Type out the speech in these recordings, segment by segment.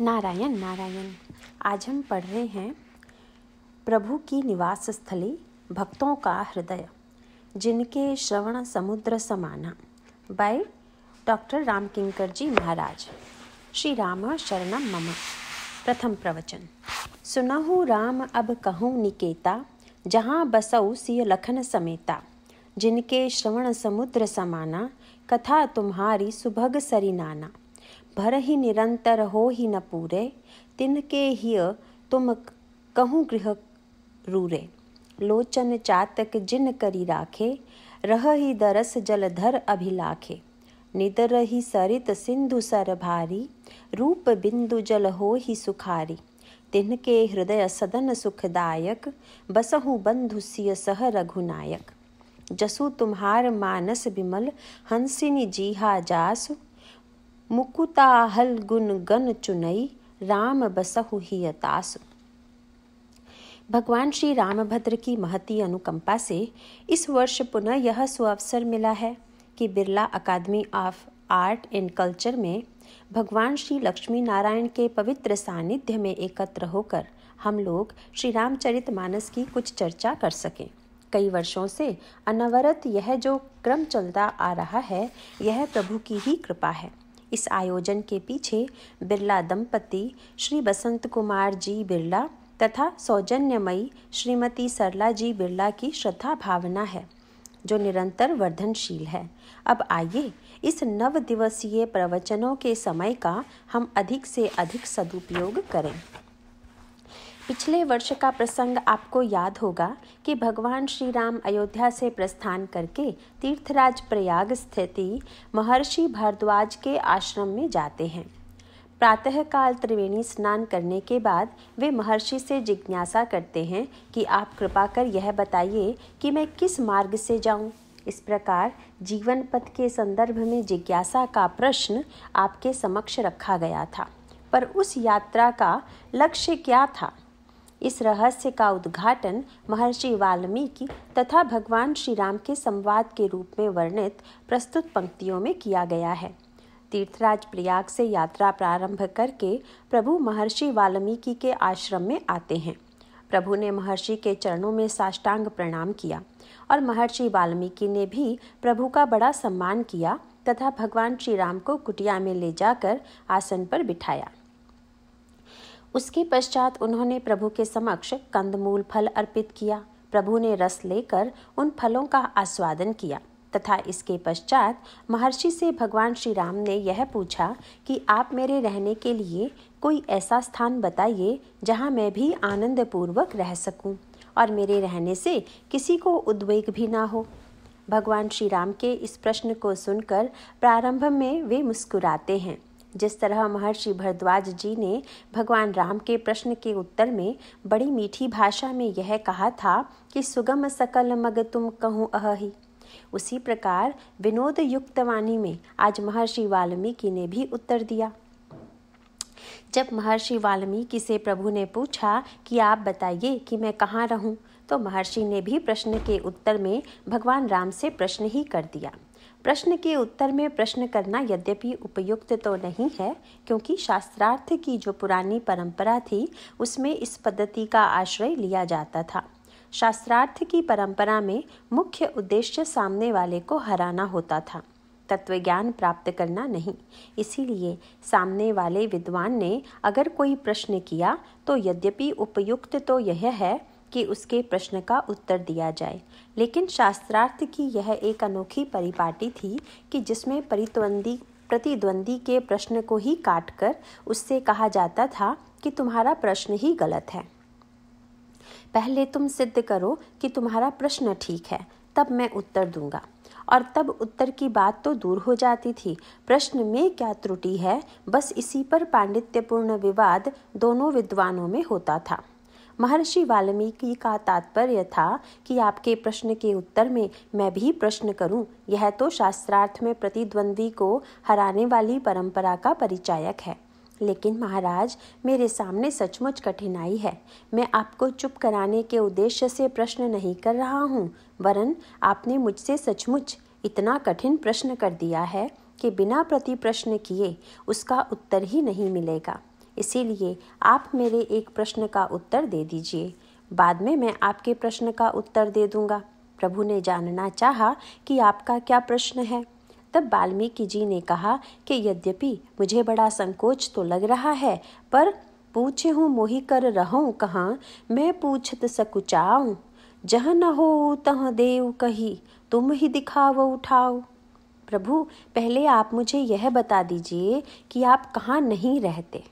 नारायण नारायण। आज हम पढ़ रहे हैं प्रभु की निवास स्थली भक्तों का हृदय जिनके श्रवण समुद्र समाना बाय डॉक्टर रामकिंकर जी महाराज। श्री राम शरणम मम। प्रथम प्रवचन। सुनहु राम अब कहूँ निकेता, जहाँ बसऊ सिय लखन समेता। जिनके श्रवण समुद्र समाना, कथा तुम्हारी सुभग सरिनाना। भर ही निरंतर हो ही न पूरे, तिनके हिय तुम कहूँ गृह रूरे। लोचन चातक जिन करी राखे, रह ही दरस जलधर अभिलाखे। निदर ही सरित सिंधु सर भारी, रूप बिंदु जल हो ही सुखारी। तिनके हृदय सदन सुखदायक, बसहु बंधु सिय सह रघुनायक। जसु तुम्हार मानस बिमल, हंसिनी जीहा जासु। मुकुताहल गुण गन चुनई, राम बसहु हिय तासु। भगवान श्री रामभद्र की महती अनुकंपा से इस वर्ष पुनः यह सुअवसर मिला है कि बिरला अकादमी ऑफ आर्ट एंड कल्चर में भगवान श्री लक्ष्मी नारायण के पवित्र सानिध्य में एकत्र होकर हम लोग श्री रामचरितमानस की कुछ चर्चा कर सकें। कई वर्षों से अनवरत यह जो क्रम चलता आ रहा है, यह प्रभु की ही कृपा है। इस आयोजन के पीछे बिरला दंपति श्री बसंत कुमार जी बिरला तथा सौजन्यमयी श्रीमती सरला जी बिरला की श्रद्धा भावना है, जो निरंतर वर्धनशील है। अब आइए इस 9 दिवसीय प्रवचनों के समय का हम अधिक से अधिक सदुपयोग करें। पिछले वर्ष का प्रसंग आपको याद होगा कि भगवान श्री राम अयोध्या से प्रस्थान करके तीर्थराज प्रयाग स्थित महर्षि भारद्वाज के आश्रम में जाते हैं। प्रातःकाल त्रिवेणी स्नान करने के बाद वे महर्षि से जिज्ञासा करते हैं कि आप कृपा कर यह बताइए कि मैं किस मार्ग से जाऊं। इस प्रकार जीवन पथ के संदर्भ में जिज्ञासा का प्रश्न आपके समक्ष रखा गया था, पर उस यात्रा का लक्ष्य क्या था? इस रहस्य का उद्घाटन महर्षि वाल्मीकि तथा भगवान श्री राम के संवाद के रूप में वर्णित प्रस्तुत पंक्तियों में किया गया है। तीर्थराज प्रयाग से यात्रा प्रारंभ करके प्रभु महर्षि वाल्मीकि के आश्रम में आते हैं। प्रभु ने महर्षि के चरणों में साष्टांग प्रणाम किया और महर्षि वाल्मीकि ने भी प्रभु का बड़ा सम्मान किया तथा भगवान श्री राम को कुटिया में ले जाकर आसन पर बिठाया। उसके पश्चात उन्होंने प्रभु के समक्ष कंदमूल फल अर्पित किया। प्रभु ने रस लेकर उन फलों का आस्वादन किया तथा इसके पश्चात महर्षि से भगवान श्री राम ने यह पूछा कि आप मेरे रहने के लिए कोई ऐसा स्थान बताइए जहाँ मैं भी आनंद पूर्वक रह सकूं और मेरे रहने से किसी को उद्वेग भी ना हो। भगवान श्री राम के इस प्रश्न को सुनकर प्रारंभ में वे मुस्कुराते हैं। जिस तरह महर्षि भारद्वाज जी ने भगवान राम के प्रश्न के उत्तर में बड़ी मीठी भाषा में यह कहा था कि सुगम सकल मग तुम कहूँ अहि, उसी प्रकार विनोद युक्त वाणी में आज महर्षि वाल्मीकि ने भी उत्तर दिया। जब महर्षि वाल्मीकि से प्रभु ने पूछा कि आप बताइए कि मैं कहाँ रहूं, तो महर्षि ने भी प्रश्न के उत्तर में भगवान राम से प्रश्न ही कर दिया। प्रश्न के उत्तर में प्रश्न करना यद्यपि उपयुक्त तो नहीं है, क्योंकि शास्त्रार्थ की जो पुरानी परंपरा थी उसमें इस पद्धति का आश्रय लिया जाता था। शास्त्रार्थ की परंपरा में मुख्य उद्देश्य सामने वाले को हराना होता था, तत्वज्ञान प्राप्त करना नहीं। इसीलिए सामने वाले विद्वान ने अगर कोई प्रश्न किया तो यद्यपि उपयुक्त तो यह है कि उसके प्रश्न का उत्तर दिया जाए, लेकिन शास्त्रार्थ की यह एक अनोखी परिपाटी थी कि जिसमें प्रतिद्वंदी के प्रश्न को ही काटकर उससे कहा जाता था कि तुम्हारा प्रश्न ही गलत है। पहले तुम सिद्ध करो कि तुम्हारा प्रश्न ठीक है, तब मैं उत्तर दूंगा। और तब उत्तर की बात तो दूर हो जाती थी, प्रश्न में क्या त्रुटि है, बस इसी पर पांडित्यपूर्ण विवाद दोनों विद्वानों में होता था। महर्षि वाल्मीकि का तात्पर्य था कि आपके प्रश्न के उत्तर में मैं भी प्रश्न करूं, यह तो शास्त्रार्थ में प्रतिद्वंदी को हराने वाली परंपरा का परिचायक है। लेकिन महाराज, मेरे सामने सचमुच कठिनाई है। मैं आपको चुप कराने के उद्देश्य से प्रश्न नहीं कर रहा हूँ, वरन आपने मुझसे सचमुच इतना कठिन प्रश्न कर दिया है कि बिना प्रति प्रश्न किए उसका उत्तर ही नहीं मिलेगा। इसीलिए आप मेरे एक प्रश्न का उत्तर दे दीजिए, बाद में मैं आपके प्रश्न का उत्तर दे दूंगा। प्रभु ने जानना चाहा कि आपका क्या प्रश्न है। तब वाल्मीकि जी ने कहा कि यद्यपि मुझे बड़ा संकोच तो लग रहा है, पर पूछे हूँ मोहि कर रहूं कहाँ, मैं पूछत सकुचाऊं। जह न हो तह देव कही, तुम ही दिखाओ उठाओ। प्रभु, पहले आप मुझे यह बता दीजिए कि आप कहाँ नहीं रहते,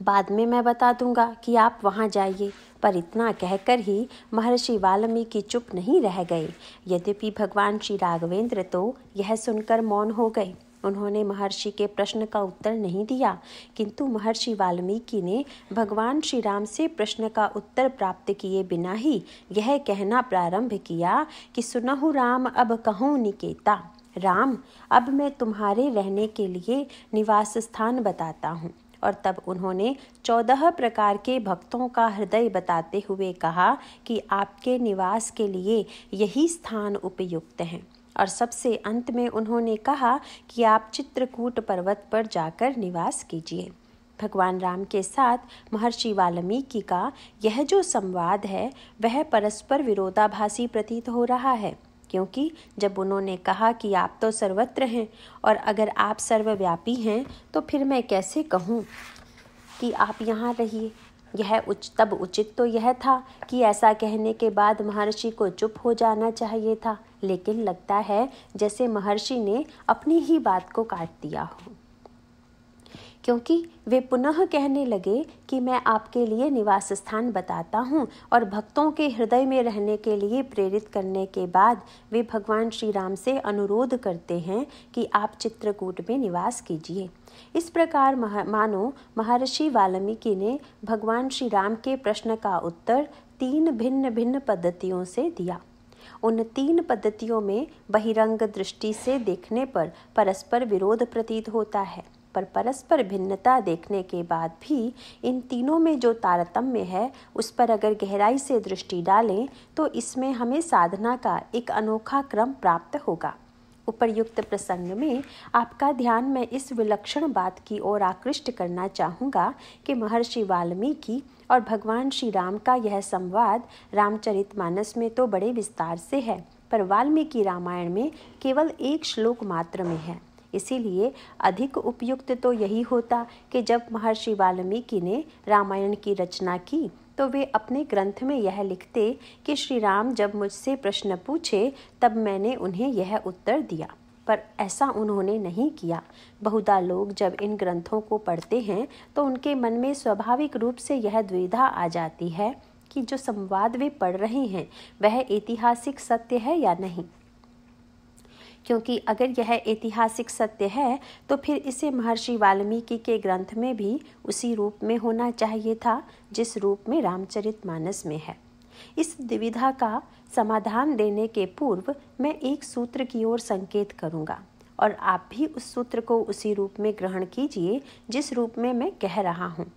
बाद में मैं बता दूंगा कि आप वहाँ जाइए। पर इतना कहकर ही महर्षि वाल्मीकि चुप नहीं रह गए। यद्यपि भगवान श्री राघवेंद्र तो यह सुनकर मौन हो गए। उन्होंने महर्षि के प्रश्न का उत्तर नहीं दिया, किंतु महर्षि वाल्मीकि ने भगवान श्री राम से प्रश्न का उत्तर प्राप्त किए बिना ही यह कहना प्रारंभ किया कि सुनहु राम अब कहूँ निकेता। राम, अब मैं तुम्हारे रहने के लिए निवास स्थान बताता हूँ। और तब उन्होंने 14 प्रकार के भक्तों का हृदय बताते हुए कहा कि आपके निवास के लिए यही स्थान उपयुक्त हैं। और सबसे अंत में उन्होंने कहा कि आप चित्रकूट पर्वत पर जाकर निवास कीजिए। भगवान राम के साथ महर्षि वाल्मीकि का यह जो संवाद है वह परस्पर विरोधाभासी प्रतीत हो रहा है, क्योंकि जब उन्होंने कहा कि आप तो सर्वत्र हैं और अगर आप सर्वव्यापी हैं तो फिर मैं कैसे कहूँ कि आप यहाँ रहिए। यह तब उचित तो यह था कि ऐसा कहने के बाद महर्षि को चुप हो जाना चाहिए था, लेकिन लगता है जैसे महर्षि ने अपनी ही बात को काट दिया हो, क्योंकि वे पुनः कहने लगे कि मैं आपके लिए निवास स्थान बताता हूँ। और भक्तों के हृदय में रहने के लिए प्रेरित करने के बाद वे भगवान श्री राम से अनुरोध करते हैं कि आप चित्रकूट में निवास कीजिए। इस प्रकार मानो महर्षि वाल्मीकि ने भगवान श्री राम के प्रश्न का उत्तर 3 भिन्न भिन्न पद्धतियों से दिया। उन 3 पद्धतियों में बहिरंग दृष्टि से देखने पर परस्पर विरोध प्रतीत होता है, पर परस्पर भिन्नता देखने के बाद भी इन तीनों में जो तारतम्य है उस पर अगर गहराई से दृष्टि डालें तो इसमें हमें साधना का एक अनोखा क्रम प्राप्त होगा। उपर्युक्त प्रसंग में आपका ध्यान मैं इस विलक्षण बात की ओर आकृष्ट करना चाहूँगा कि महर्षि वाल्मीकि और भगवान श्री राम का यह संवाद रामचरितमानस में तो बड़े विस्तार से है, पर वाल्मीकि रामायण में केवल 1 श्लोक मात्र में है। इसीलिए अधिक उपयुक्त तो यही होता कि जब महर्षि वाल्मीकि ने रामायण की रचना की तो वे अपने ग्रंथ में यह लिखते कि श्री राम जब मुझसे प्रश्न पूछे तब मैंने उन्हें यह उत्तर दिया, पर ऐसा उन्होंने नहीं किया। बहुधा लोग जब इन ग्रंथों को पढ़ते हैं तो उनके मन में स्वाभाविक रूप से यह द्विधा आ जाती है कि जो संवाद वे पढ़ रहे हैं वह ऐतिहासिक सत्य है या नहीं, क्योंकि अगर यह ऐतिहासिक सत्य है तो फिर इसे महर्षि वाल्मीकि के ग्रंथ में भी उसी रूप में होना चाहिए था जिस रूप में रामचरितमानस में है। इस दुविधा का समाधान देने के पूर्व मैं एक सूत्र की ओर संकेत करूंगा और आप भी उस सूत्र को उसी रूप में ग्रहण कीजिए जिस रूप में मैं कह रहा हूँ।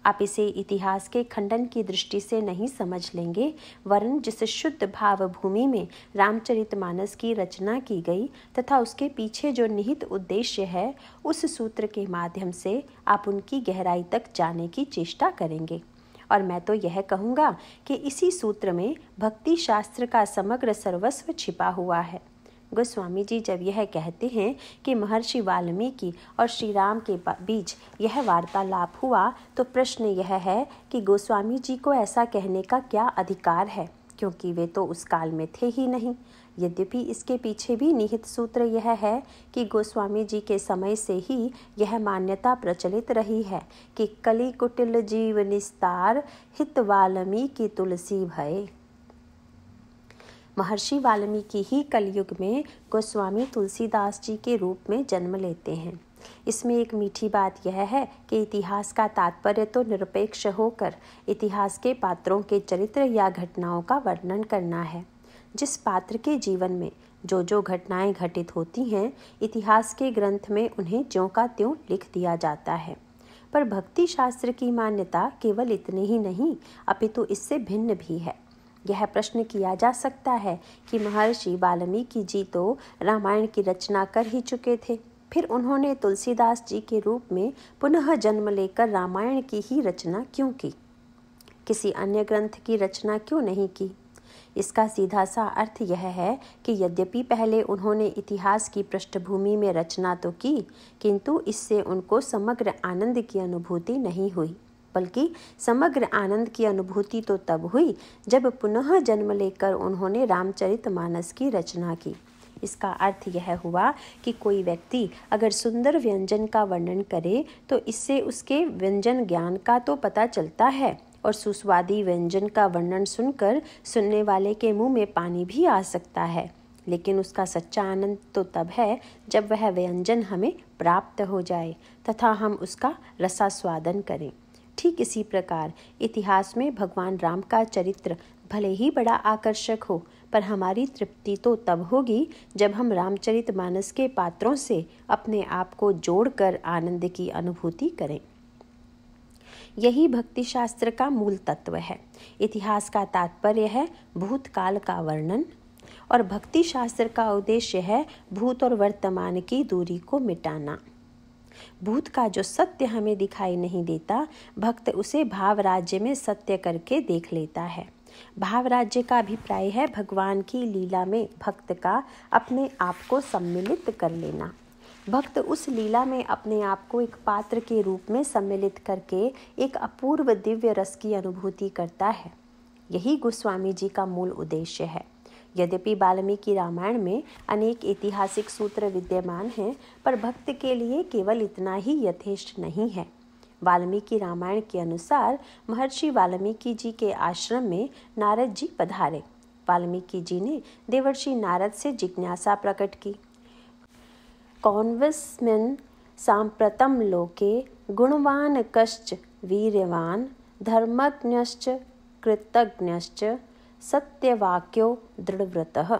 आप इसे इतिहास के खंडन की दृष्टि से नहीं समझ लेंगे, वरन जिस शुद्ध भाव भूमि में रामचरितमानस की रचना की गई तथा उसके पीछे जो निहित उद्देश्य है उस सूत्र के माध्यम से आप उनकी गहराई तक जाने की चेष्टा करेंगे। और मैं तो यह कहूँगा कि इसी सूत्र में भक्ति शास्त्र का समग्र सर्वस्व छिपा हुआ है। गोस्वामी जी जब यह कहते हैं कि महर्षि वाल्मीकि और श्री राम के बीच यह वार्तालाप हुआ तो प्रश्न यह है कि गोस्वामी जी को ऐसा कहने का क्या अधिकार है, क्योंकि वे तो उस काल में थे ही नहीं। यद्यपि इसके पीछे भी निहित सूत्र यह है कि गोस्वामी जी के समय से ही यह मान्यता प्रचलित रही है कि कलि कुटिल जीव निस्तार, हित वाल्मीकि तुलसी भय। महर्षि वाल्मीकि ही कलयुग में गोस्वामी तुलसीदास जी के रूप में जन्म लेते हैं। इसमें एक मीठी बात यह है कि इतिहास का तात्पर्य तो निरपेक्ष होकर इतिहास के पात्रों के चरित्र या घटनाओं का वर्णन करना है। जिस पात्र के जीवन में जो जो घटनाएं घटित होती हैं, इतिहास के ग्रंथ में उन्हें ज्यों का त्यों लिख दिया जाता है। पर भक्ति शास्त्र की मान्यता केवल इतनी ही नहीं अपितु इससे भिन्न भी है। यह प्रश्न किया जा सकता है कि महर्षि वाल्मीकि जी तो रामायण की रचना कर ही चुके थे, फिर उन्होंने तुलसीदास जी के रूप में पुनः जन्म लेकर रामायण की ही रचना क्यों की? किसी अन्य ग्रंथ की रचना क्यों नहीं की? इसका सीधा सा अर्थ यह है कि यद्यपि पहले उन्होंने इतिहास की पृष्ठभूमि में रचना तो की, किंतु इससे उनको समग्र आनंद की अनुभूति नहीं हुई, बल्कि समग्र आनंद की अनुभूति तो तब हुई जब पुनः जन्म लेकर उन्होंने रामचरितमानस की रचना की। इसका अर्थ यह हुआ कि कोई व्यक्ति अगर सुंदर व्यंजन का वर्णन करे तो इससे उसके व्यंजन ज्ञान का तो पता चलता है, और सुस्वादी व्यंजन का वर्णन सुनकर सुनने वाले के मुंह में पानी भी आ सकता है, लेकिन उसका सच्चा आनंद तो तब है जब वह व्यंजन हमें प्राप्त हो जाए तथा हम उसका रसास्वादन करें। ठीक इसी प्रकार इतिहास में भगवान राम का चरित्र भले ही बड़ा आकर्षक हो, पर हमारी तृप्ति तो तब होगी जब हम रामचरितमानस के पात्रों से अपने आप को जोड़कर आनंद की अनुभूति करें। यही भक्ति शास्त्र का मूल तत्व है। इतिहास का तात्पर्य है भूतकाल का वर्णन, और भक्ति शास्त्र का उद्देश्य है भूत और वर्तमान की दूरी को मिटाना। भूत का जो सत्य हमें दिखाई नहीं देता, भक्त उसे भाव राज्य में सत्य करके देख लेता है। भाव राज्य का अभिप्राय है भगवान की लीला में भक्त का अपने आप को सम्मिलित कर लेना। भक्त उस लीला में अपने आप को एक पात्र के रूप में सम्मिलित करके एक अपूर्व दिव्य रस की अनुभूति करता है। यही गोस्वामी जी का मूल उद्देश्य है। यद्यपि वाल्मीकि रामायण में अनेक ऐतिहासिक सूत्र विद्यमान हैं, पर भक्त के लिए केवल इतना ही यथेष्ट नहीं है। वाल्मीकि रामायण के अनुसार महर्षि वाल्मीकि जी के आश्रम में नारद जी पधारे। वाल्मीकि जी ने देवर्षि नारद से जिज्ञासा प्रकट की, कौन्वस्मिन् साम्प्रतं लोके गुणवान् कश्च वीर्यवान् धर्मज्ञश्च कृतज्ञश्च सत्यवाक्यो दृढ़व्रतः।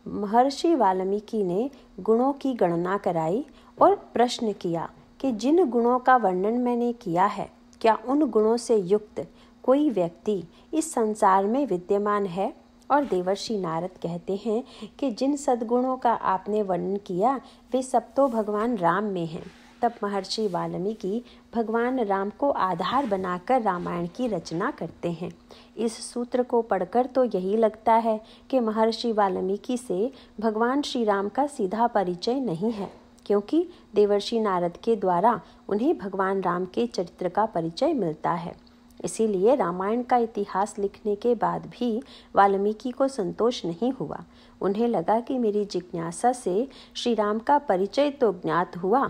महर्षि वाल्मीकि ने गुणों की गणना कराई और प्रश्न किया कि जिन गुणों का वर्णन मैंने किया है, क्या उन गुणों से युक्त कोई व्यक्ति इस संसार में विद्यमान है? और देवर्षि नारद कहते हैं कि जिन सद्गुणों का आपने वर्णन किया वे सब तो भगवान राम में हैं। तब महर्षि वाल्मीकि भगवान राम को आधार बनाकर रामायण की रचना करते हैं। इस सूत्र को पढ़कर तो यही लगता है कि महर्षि वाल्मीकि से भगवान श्री राम का सीधा परिचय नहीं है, क्योंकि देवर्षि नारद के द्वारा उन्हें भगवान राम के चरित्र का परिचय मिलता है। इसीलिए रामायण का इतिहास लिखने के बाद भी वाल्मीकि को संतोष नहीं हुआ। उन्हें लगा कि मेरी जिज्ञासा से श्री राम का परिचय तो ज्ञात हुआ,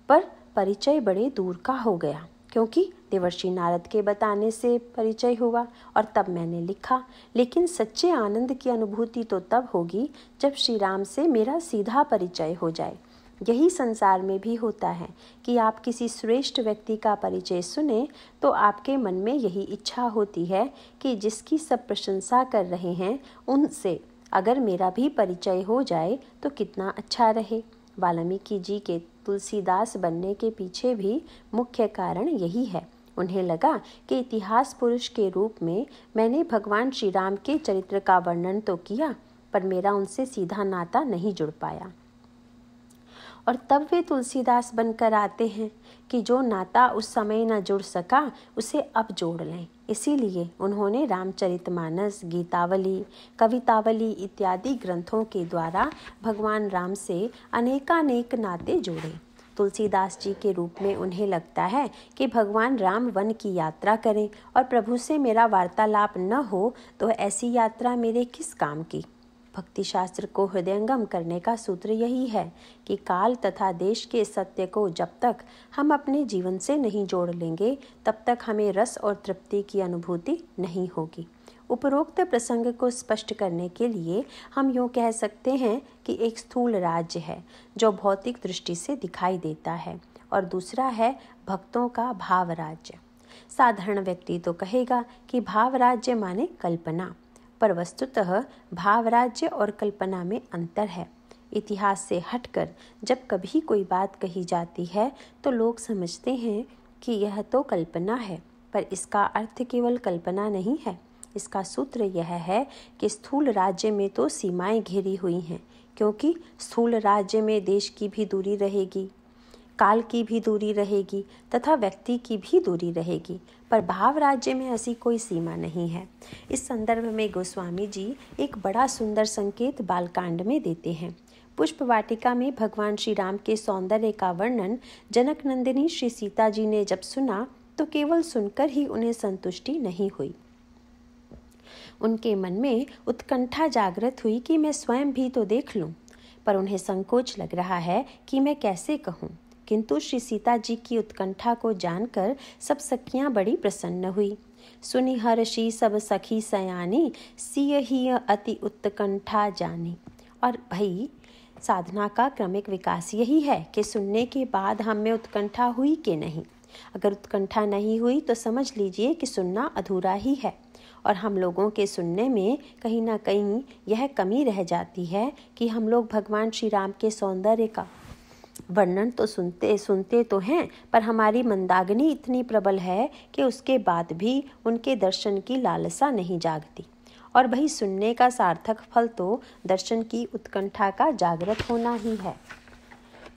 पर परिचय बड़े दूर का हो गया, क्योंकि देवर्षि नारद के बताने से परिचय हुआ और तब मैंने लिखा। लेकिन सच्चे आनंद की अनुभूति तो तब होगी जब श्री राम से मेरा सीधा परिचय हो जाए। यही संसार में भी होता है कि आप किसी श्रेष्ठ व्यक्ति का परिचय सुने तो आपके मन में यही इच्छा होती है कि जिसकी सब प्रशंसा कर रहे हैं उनसे अगर मेरा भी परिचय हो जाए तो कितना अच्छा रहे। वाल्मीकि जी के तुलसीदास बनने के पीछे भी मुख्य कारण यही है। उन्हें लगा कि इतिहास पुरुष के रूप में मैंने भगवान श्री राम के चरित्र का वर्णन तो किया, पर मेरा उनसे सीधा नाता नहीं जुड़ पाया। और तब वे तुलसीदास बनकर आते हैं कि जो नाता उस समय न जुड़ सका उसे अब जोड़ लें। इसीलिए उन्होंने रामचरितमानस, गीतावली, कवितावली इत्यादि ग्रंथों के द्वारा भगवान राम से अनेकानेक नाते जोड़े। तुलसीदास जी के रूप में उन्हें लगता है कि भगवान राम वन की यात्रा करें और प्रभु से मेरा वार्तालाप न हो तो ऐसी यात्रा मेरे किस काम की। भक्ति शास्त्र को हृदयंगम करने का सूत्र यही है कि काल तथा देश के सत्य को जब तक हम अपने जीवन से नहीं जोड़ लेंगे तब तक हमें रस और तृप्ति की अनुभूति नहीं होगी। उपरोक्त प्रसंग को स्पष्ट करने के लिए हम यूँ कह सकते हैं कि एक स्थूल राज्य है जो भौतिक दृष्टि से दिखाई देता है, और दूसरा है भक्तों का भाव राज्य। साधारण व्यक्ति तो कहेगा कि भाव राज्य माने कल्पना, पर वस्तुतः भाव राज्य और कल्पना में अंतर है। इतिहास से हटकर जब कभी कोई बात कही जाती है तो लोग समझते हैं कि यह तो कल्पना है, पर इसका अर्थ केवल कल्पना नहीं है। इसका सूत्र यह है कि स्थूल राज्य में तो सीमाएं घिरी हुई हैं, क्योंकि स्थूल राज्य में देश की भी दूरी रहेगी, काल की भी दूरी रहेगी तथा व्यक्ति की भी दूरी रहेगी, पर भाव राज्य में ऐसी कोई सीमा नहीं है। इस संदर्भ में गोस्वामी जी एक बड़ा सुंदर संकेत बालकांड में देते हैं। पुष्प वाटिका में भगवान श्री राम के सौंदर्य का वर्णन जनक नंदिनी श्री सीता जी ने जब सुना तो केवल सुनकर ही उन्हें संतुष्टि नहीं हुई। उनके मन में उत्कंठा जागृत हुई कि मैं स्वयं भी तो देख लूं, पर उन्हें संकोच लग रहा है कि मैं कैसे कहूं। किंतु श्री सीता जी की उत्कंठा को जानकर सब सखियां बड़ी प्रसन्न हुई। सुनि हर्षि सब सखी सयानी, सिय ही अति उत्कंठा जानी। और भाई साधना का क्रमिक विकास यही है कि सुनने के बाद हम में उत्कंठा हुई कि नहीं। अगर उत्कंठा नहीं हुई तो समझ लीजिए कि सुनना अधूरा ही है, और हम लोगों के सुनने में कहीं ना कहीं यह कमी रह जाती है कि हम लोग भगवान श्री राम के सौंदर्य का वर्णन तो सुनते तो हैं, पर हमारी मंदाग्नि इतनी प्रबल है कि उसके बाद भी उनके दर्शन की लालसा नहीं जागती। और भाई सुनने का सार्थक फल तो दर्शन की उत्कंठा का जागृत होना ही है।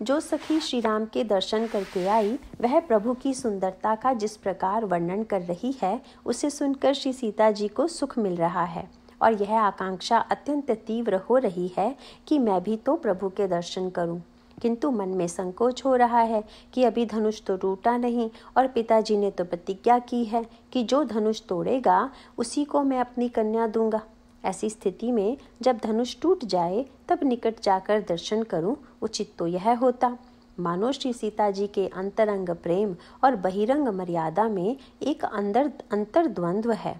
जो सखी श्री राम के दर्शन करके आई वह प्रभु की सुंदरता का जिस प्रकार वर्णन कर रही है उसे सुनकर श्री सीता जी को सुख मिल रहा है, और यह आकांक्षा अत्यंत तीव्र हो रही है कि मैं भी तो प्रभु के दर्शन करूं। किंतु मन में संकोच हो रहा है कि अभी धनुष तो टूटा नहीं, और पिताजी ने तो प्रतिज्ञा की है कि जो धनुष तोड़ेगा उसी को मैं अपनी कन्या दूंगा। ऐसी स्थिति में जब धनुष टूट जाए तब निकट जाकर दर्शन करूं, उचित तो यह होता। मानो श्री सीता जी के अंतरंग प्रेम और बहिरंग मर्यादा में एक अंतर्द्वंद्व है।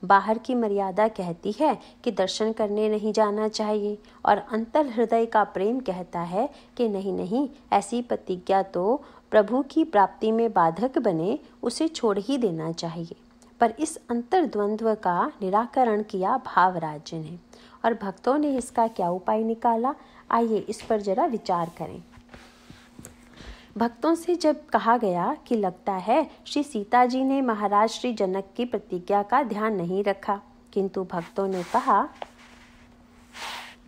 बाहर की मर्यादा कहती है कि दर्शन करने नहीं जाना चाहिए, और अंतर हृदय का प्रेम कहता है कि नहीं नहीं, ऐसी प्रतिज्ञा तो प्रभु की प्राप्ति में बाधक बने, उसे छोड़ ही देना चाहिए। पर इस अंतर्द्वंद्व का निराकरण किया भाव राज्य ने, और भक्तों ने इसका क्या उपाय निकाला, आइए इस पर जरा विचार करें। भक्तों से जब कहा गया कि लगता है श्री सीता जी ने महाराज श्री जनक की प्रतिज्ञा का ध्यान नहीं रखा, किंतु भक्तों ने कहा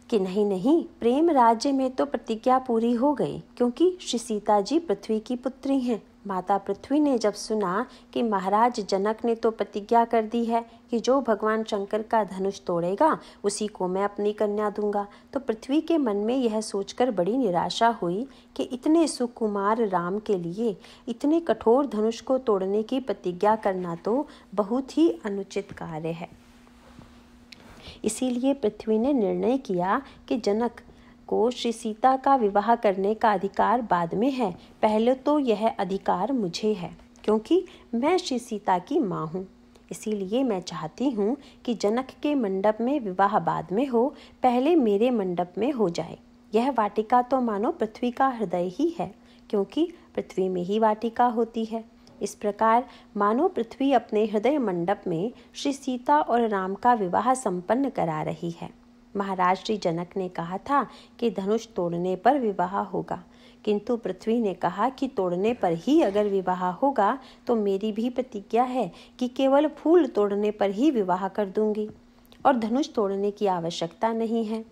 कि नहीं नहीं, प्रेम राज्य में तो प्रतिज्ञा पूरी हो गई, क्योंकि श्री सीता जी पृथ्वी की पुत्री हैं। माता पृथ्वी ने जब सुना कि महाराज जनक ने तो प्रतिज्ञा कर दी है कि जो भगवान शंकर का धनुष तोड़ेगा उसी को मैं अपनी कन्या दूंगा, तो पृथ्वी के मन में यह सोचकर बड़ी निराशा हुई कि इतने सुकुमार राम के लिए इतने कठोर धनुष को तोड़ने की प्रतिज्ञा करना तो बहुत ही अनुचित कार्य है। इसीलिए पृथ्वी ने निर्णय किया कि जनक को श्री सीता का विवाह करने का अधिकार बाद में है, पहले तो यह अधिकार मुझे है, क्योंकि मैं श्री सीता की माँ हूँ। इसीलिए मैं चाहती हूँ कि जनक के मंडप में विवाह बाद में हो, पहले मेरे मंडप में हो जाए। यह वाटिका तो मानो पृथ्वी का हृदय ही है, क्योंकि पृथ्वी में ही वाटिका होती है। इस प्रकार मानो पृथ्वी अपने हृदय मंडप में श्री सीता और राम का विवाह संपन्न करा रही है। महाराज श्री जनक ने कहा था कि धनुष तोड़ने पर विवाह होगा, किंतु पृथ्वी ने कहा कि तोड़ने पर ही अगर विवाह होगा तो मेरी भी प्रतिज्ञा है कि केवल फूल तोड़ने पर ही विवाह कर दूंगी, और धनुष तोड़ने की आवश्यकता नहीं है।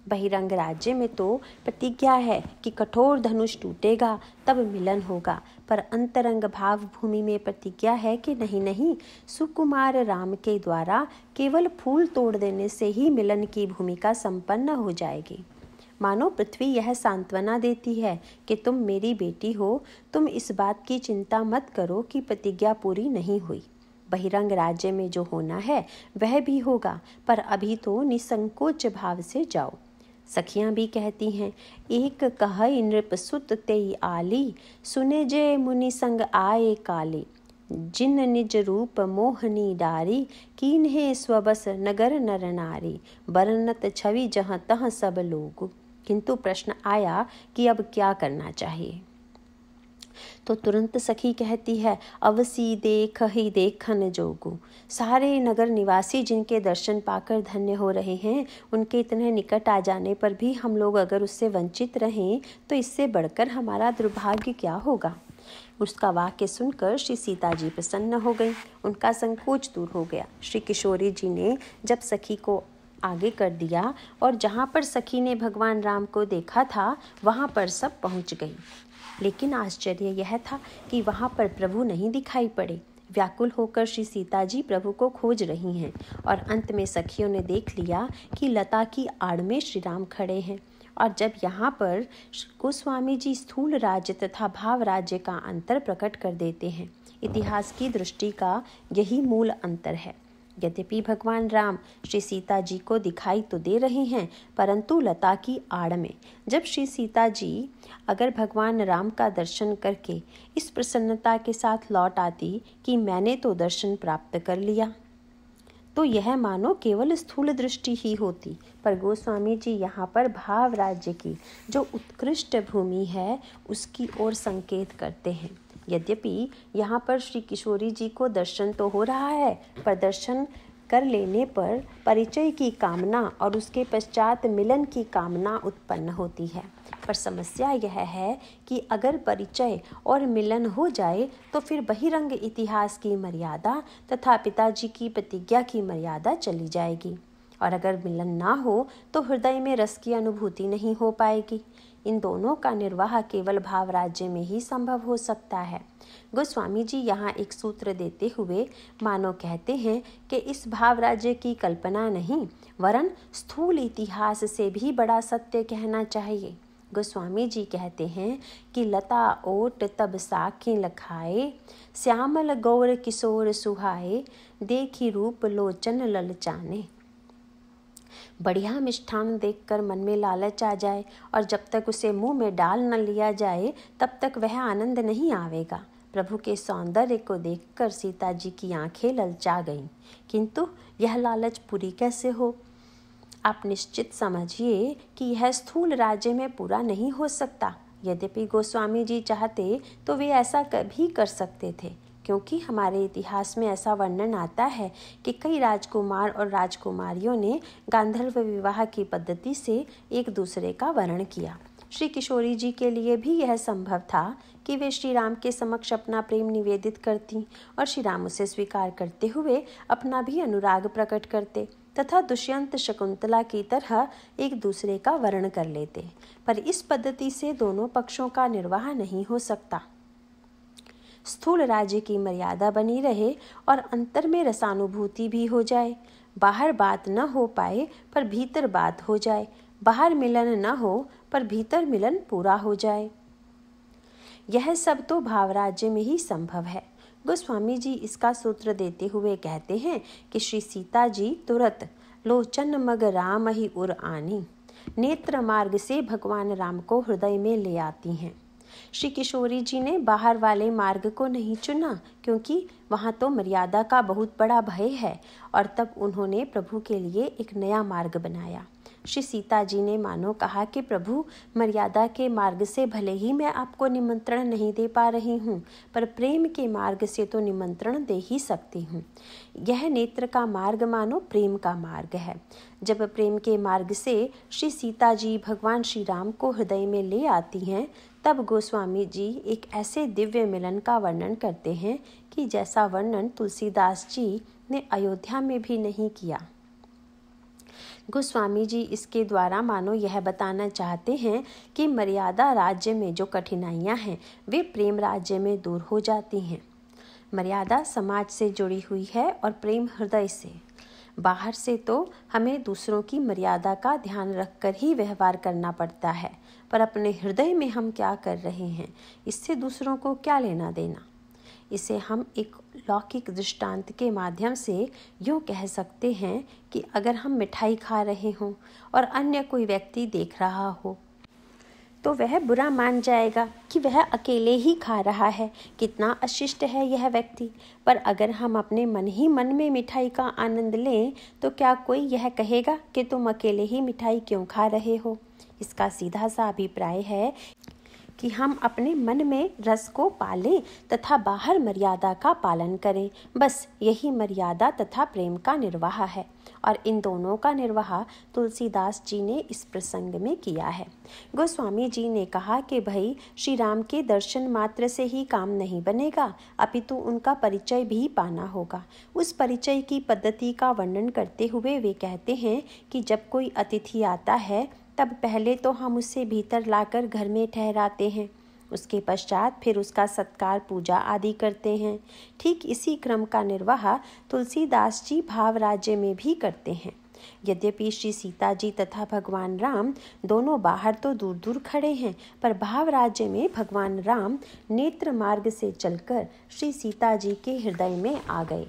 बहिरंग राज्य में तो प्रतिज्ञा है कि कठोर धनुष टूटेगा तब मिलन होगा, पर अंतरंग भाव भूमि में प्रतिज्ञा है कि नहीं नहीं, सुकुमार राम के द्वारा केवल फूल तोड़ देने से ही मिलन की भूमिका संपन्न हो जाएगी। मानो पृथ्वी यह सांत्वना देती है कि तुम मेरी बेटी हो, तुम इस बात की चिंता मत करो कि प्रतिज्ञा पूरी नहीं हुई। बहिरंग राज्य में जो होना है वह भी होगा, पर अभी तो निसंकोच भाव से जाओ। सखियां भी कहती हैं, एक कहई नृप सुत तेई आली, सुने जे मुनि संग आए काली, जिन निज रूप मोहनी डारी, कीन्हे स्वबस नगर नर नारी, बरनत छवि जहाँ तहाँ सब लोग। किंतु प्रश्न आया कि अब क्या करना चाहिए, तो तुरंत सखी कहती है, अवसी देख ही देखन जोगु। सारे नगर निवासी जिनके दर्शन पाकर धन्य हो रहे हैं, उनके इतने निकट आ जाने पर भी हम लोग अगर उससे वंचित रहें तो इससे बढ़कर हमारा दुर्भाग्य क्या होगा। उसका वाक्य सुनकर श्री सीता जी प्रसन्न हो गई, उनका संकोच दूर हो गया। श्री किशोरी जी ने जब सखी को आगे कर दिया और जहाँ पर सखी ने भगवान राम को देखा था वहाँ पर सब पहुँच गई। लेकिन आश्चर्य यह था कि वहाँ पर प्रभु नहीं दिखाई पड़े। व्याकुल होकर श्री सीता जी प्रभु को खोज रही हैं और अंत में सखियों ने देख लिया कि लता की आड़ में श्री राम खड़े हैं। और जब यहाँ पर गोस्वामी जी स्थूल राज्य तथा भाव राज्य का अंतर प्रकट कर देते हैं। इतिहास की दृष्टि का यही मूल अंतर है। यद्यपि भगवान राम श्री सीता जी को दिखाई तो दे रहे हैं, परंतु लता की आड़ में। जब श्री सीता जी अगर भगवान राम का दर्शन करके इस प्रसन्नता के साथ लौट आती कि मैंने तो दर्शन प्राप्त कर लिया, तो यह मानो केवल स्थूल दृष्टि ही होती। पर गोस्वामी जी यहाँ पर भाव राज्य की जो उत्कृष्ट भूमि है उसकी ओर संकेत करते हैं। यद्यपि यहाँ पर श्री किशोरी जी को दर्शन तो हो रहा है, पर दर्शन कर लेने पर परिचय की कामना और उसके पश्चात मिलन की कामना उत्पन्न होती है। पर समस्या यह है कि अगर परिचय और मिलन हो जाए तो फिर बहिरंग इतिहास की मर्यादा तथा पिताजी की प्रतिज्ञा की मर्यादा चली जाएगी, और अगर मिलन ना हो तो हृदय में रस की अनुभूति नहीं हो पाएगी। इन दोनों का निर्वाह केवल भाव राज्य में ही संभव हो सकता है। गोस्वामी जी यहाँ एक सूत्र देते हुए मानो कहते हैं कि इस भाव राज्य की कल्पना नहीं, वरन स्थूल इतिहास से भी बड़ा सत्य कहना चाहिए। गोस्वामी जी कहते हैं कि लता ओट तब साखी लखाए, श्यामल गौर किशोर सुहाए, देखी रूप लोचन ललचाने। बढ़िया मिष्ठान देखकर मन में लालच आ जाए और जब तक उसे मुंह में डाल न लिया जाए तब तक वह आनंद नहीं आवेगा। प्रभु के सौंदर्य को देखकर सीता जी की आंखें ललचा गईं, किंतु यह लालच पूरी कैसे हो? आप निश्चित समझिए कि यह स्थूल राज्य में पूरा नहीं हो सकता। यद्यपि गोस्वामी जी चाहते तो वे ऐसा भी कर सकते थे, क्योंकि हमारे इतिहास में ऐसा वर्णन आता है कि कई राजकुमार और राजकुमारियों ने गांधर्व विवाह की पद्धति से एक दूसरे का वरण किया। श्री किशोरी जी के लिए भी यह संभव था कि वे श्री राम के समक्ष अपना प्रेम निवेदित करती और श्री राम उसे स्वीकार करते हुए अपना भी अनुराग प्रकट करते तथा दुष्यंत शकुंतला की तरह एक दूसरे का वर्ण कर लेते। पर इस पद्धति से दोनों पक्षों का निर्वाह नहीं हो सकता। स्थूल राज्य की मर्यादा बनी रहे और अंतर में रसानुभूति भी हो जाए। बाहर बात न हो पाए पर भीतर बात हो जाए, बाहर मिलन न हो पर भीतर मिलन पूरा हो जाए। यह सब तो भाव राज्य में ही संभव है। गोस्वामी जी इसका सूत्र देते हुए कहते हैं कि श्री सीता जी तुरंत लोचन मग राम ही उर आनी, नेत्र मार्ग से भगवान राम को हृदय में ले आती हैं। श्री किशोरी जी ने बाहर वाले मार्ग को नहीं चुना, क्योंकि वहाँ तो मर्यादा का बहुत बड़ा भय है, और तब उन्होंने प्रभु के लिए एक नया मार्ग बनाया। श्री सीता जी ने मानो कहा कि प्रभु, मर्यादा के मार्ग से भले ही मैं आपको निमंत्रण नहीं दे पा रही हूँ, पर प्रेम के मार्ग से तो निमंत्रण दे ही सकती हूँ। यह नेत्र का मार्ग मानो प्रेम का मार्ग है। जब प्रेम के मार्ग से श्री सीता जी भगवान श्री राम को हृदय में ले आती हैं, तब गोस्वामी जी एक ऐसे दिव्य मिलन का वर्णन करते हैं कि जैसा वर्णन तुलसीदास जी ने अयोध्या में भी नहीं किया। गोस्वामी जी इसके द्वारा मानो यह बताना चाहते हैं कि मर्यादा राज्य में जो कठिनाइयां हैं वे प्रेम राज्य में दूर हो जाती हैं। मर्यादा समाज से जुड़ी हुई है और प्रेम हृदय से। बाहर से तो हमें दूसरों की मर्यादा का ध्यान रखकर ही व्यवहार करना पड़ता है, पर अपने हृदय में हम क्या कर रहे हैं इससे दूसरों को क्या लेना देना। इसे हम एक लौकिक दृष्टांत के माध्यम से यूँ कह सकते हैं कि अगर हम मिठाई खा रहे हों और अन्य कोई व्यक्ति देख रहा हो तो वह बुरा मान जाएगा कि वह अकेले ही खा रहा है, कितना अशिष्ट है यह व्यक्ति। पर अगर हम अपने मन ही मन में मिठाई का आनंद लें तो क्या कोई यह कहेगा कि तुम अकेले ही मिठाई क्यों खा रहे हो। इसका सीधा सा अभिप्राय है कि हम अपने मन में रस को पालें तथा बाहर मर्यादा का पालन करें। बस यही मर्यादा तथा प्रेम का निर्वाह है, और इन दोनों का निर्वाह तुलसीदास जी ने इस प्रसंग में किया है। गोस्वामी जी ने कहा कि भाई, श्री राम के दर्शन मात्र से ही काम नहीं बनेगा, अपितु उनका परिचय भी पाना होगा। उस परिचय की पद्धति का वर्णन करते हुए वे कहते हैं कि जब कोई अतिथि आता है तब पहले तो हम उसे भीतर लाकर घर में ठहराते हैं, उसके पश्चात फिर उसका सत्कार पूजा आदि करते हैं। ठीक इसी क्रम का निर्वाह तुलसीदास जी भाव राज्य में भी करते हैं। यद्यपि श्री सीता जी तथा भगवान राम दोनों बाहर तो दूर दूर खड़े हैं, पर भाव राज्य में भगवान राम नेत्र मार्ग से चलकर श्री सीता जी के हृदय में आ गए।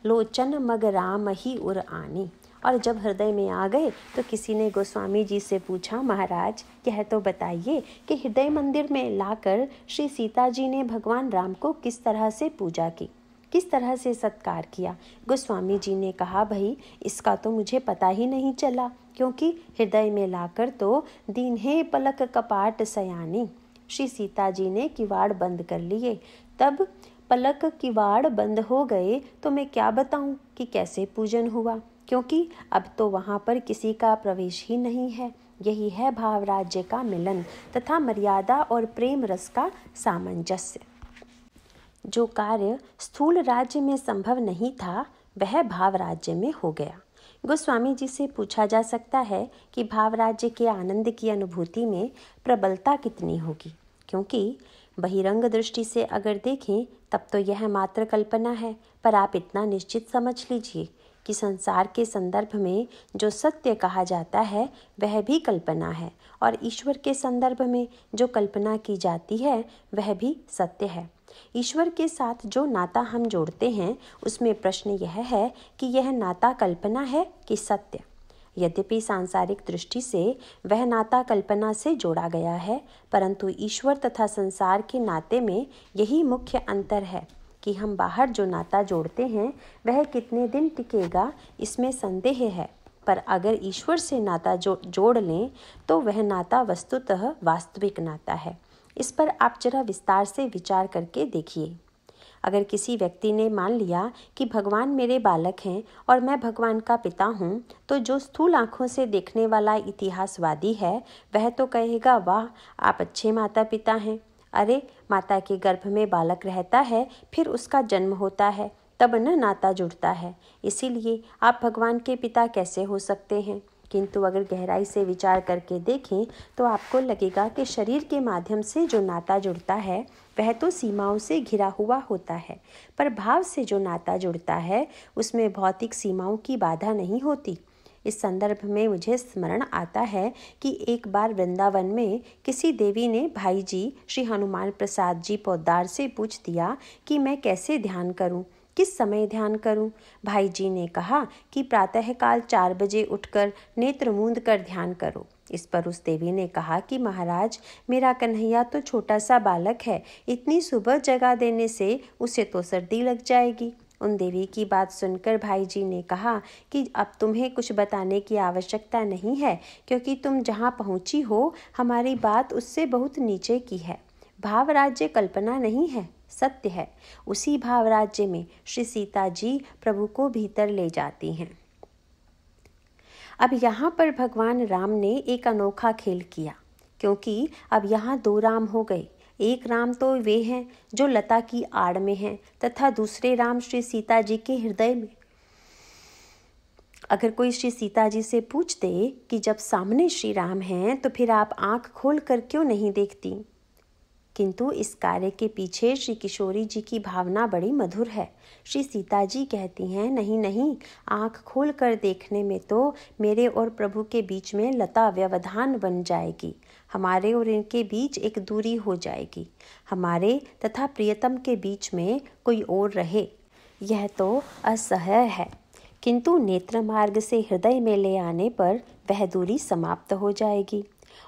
लोचन मग राम ही उर आनी। और जब हृदय में आ गए तो किसी ने गोस्वामी जी से पूछा, महाराज यह तो बताइए कि हृदय मंदिर में लाकर श्री सीता जी ने भगवान राम को किस तरह से पूजा की, किस तरह से सत्कार किया। गोस्वामी जी ने कहा, भाई इसका तो मुझे पता ही नहीं चला, क्योंकि हृदय में लाकर तो दीन्हे पलक कपाट सयानी, श्री सीता जी ने किवाड़ बंद कर लिए। तब पलक किवाड़ बंद हो गए तो मैं क्या बताऊं कि कैसे पूजन हुआ, क्योंकि अब तो वहाँ पर किसी का प्रवेश ही नहीं है। यही है भाव राज्य का मिलन तथा मर्यादा और प्रेम रस का सामंजस्य। जो कार्य स्थूल राज्य में संभव नहीं था वह भाव राज्य में हो गया। गोस्वामी जी से पूछा जा सकता है कि भाव राज्य के आनंद की अनुभूति में प्रबलता कितनी होगी, क्योंकि बहिरंग दृष्टि से अगर देखें तब तो यह मात्र कल्पना है, पर आप इतना निश्चित समझ लीजिए कि संसार के संदर्भ में जो सत्य कहा जाता है वह भी कल्पना है, और ईश्वर के संदर्भ में जो कल्पना की जाती है वह भी सत्य है। ईश्वर के साथ जो नाता हम जोड़ते हैं उसमें प्रश्न यह है कि यह नाता कल्पना है कि सत्य। यद्यपि सांसारिक दृष्टि से वह नाता कल्पना से जोड़ा गया है, परंतु ईश्वर तथा संसार के नाते में यही मुख्य अंतर है कि हम बाहर जो नाता जोड़ते हैं वह कितने दिन टिकेगा, इसमें संदेह है, पर अगर ईश्वर से नाता जोड़ लें तो वह नाता वस्तुतः वास्तविक नाता है। इस पर आप जरा विस्तार से विचार करके देखिए। अगर किसी व्यक्ति ने मान लिया कि भगवान मेरे बालक हैं और मैं भगवान का पिता हूँ, तो जो स्थूल आँखों से देखने वाला इतिहासवादी है वह तो कहेगा, वाह आप अच्छे माता पिता हैं। अरे माता के गर्भ में बालक रहता है, फिर उसका जन्म होता है, तब न नाता जुड़ता है, इसीलिए आप भगवान के पिता कैसे हो सकते हैं। किंतु अगर गहराई से विचार करके देखें तो आपको लगेगा कि शरीर के माध्यम से जो नाता जुड़ता है वह तो सीमाओं से घिरा हुआ होता है, पर भाव से जो नाता जुड़ता है उसमें भौतिक सीमाओं की बाधा नहीं होती। इस संदर्भ में मुझे स्मरण आता है कि एक बार वृंदावन में किसी देवी ने भाई जी श्री हनुमान प्रसाद जी पोद्दार से पूछ दिया कि मैं कैसे ध्यान करूं, किस समय ध्यान करूं। भाई जी ने कहा कि प्रातःकाल 4 बजे उठकर नेत्र मूंद कर ध्यान करो। इस पर उस देवी ने कहा कि महाराज मेरा कन्हैया तो छोटा सा बालक है, इतनी सुबह जगा देने से उसे तो सर्दी लग जाएगी। उन देवी की बात सुनकर भाई जी ने कहा कि अब तुम्हें कुछ बताने की आवश्यकता नहीं है, क्योंकि तुम जहाँ पहुँची हो हमारी बात उससे बहुत नीचे की है। भाव राज्य कल्पना नहीं है, सत्य है। उसी भाव राज्य में श्री सीता जी प्रभु को भीतर ले जाती हैं। अब यहाँ पर भगवान राम ने एक अनोखा खेल किया, क्योंकि अब यहाँ 2 राम हो गए। एक राम तो वे हैं जो लता की आड़ में हैं, तथा दूसरे राम श्री सीता जी के हृदय में। अगर कोई श्री सीता जी से पूछ दे कि जब सामने श्री राम हैं तो फिर आप आंख खोल कर क्यों नहीं देखती, किंतु इस कार्य के पीछे श्री किशोरी जी की भावना बड़ी मधुर है। श्री सीता जी कहती हैं, नहीं नहीं, आँख खोल कर देखने में तो मेरे और प्रभु के बीच में लता व्यवधान बन जाएगी, हमारे और इनके बीच एक दूरी हो जाएगी, हमारे तथा प्रियतम के बीच में कोई और रहे, यह तो असह्य है। किंतु नेत्र मार्ग से हृदय में ले आने पर वह दूरी समाप्त हो जाएगी।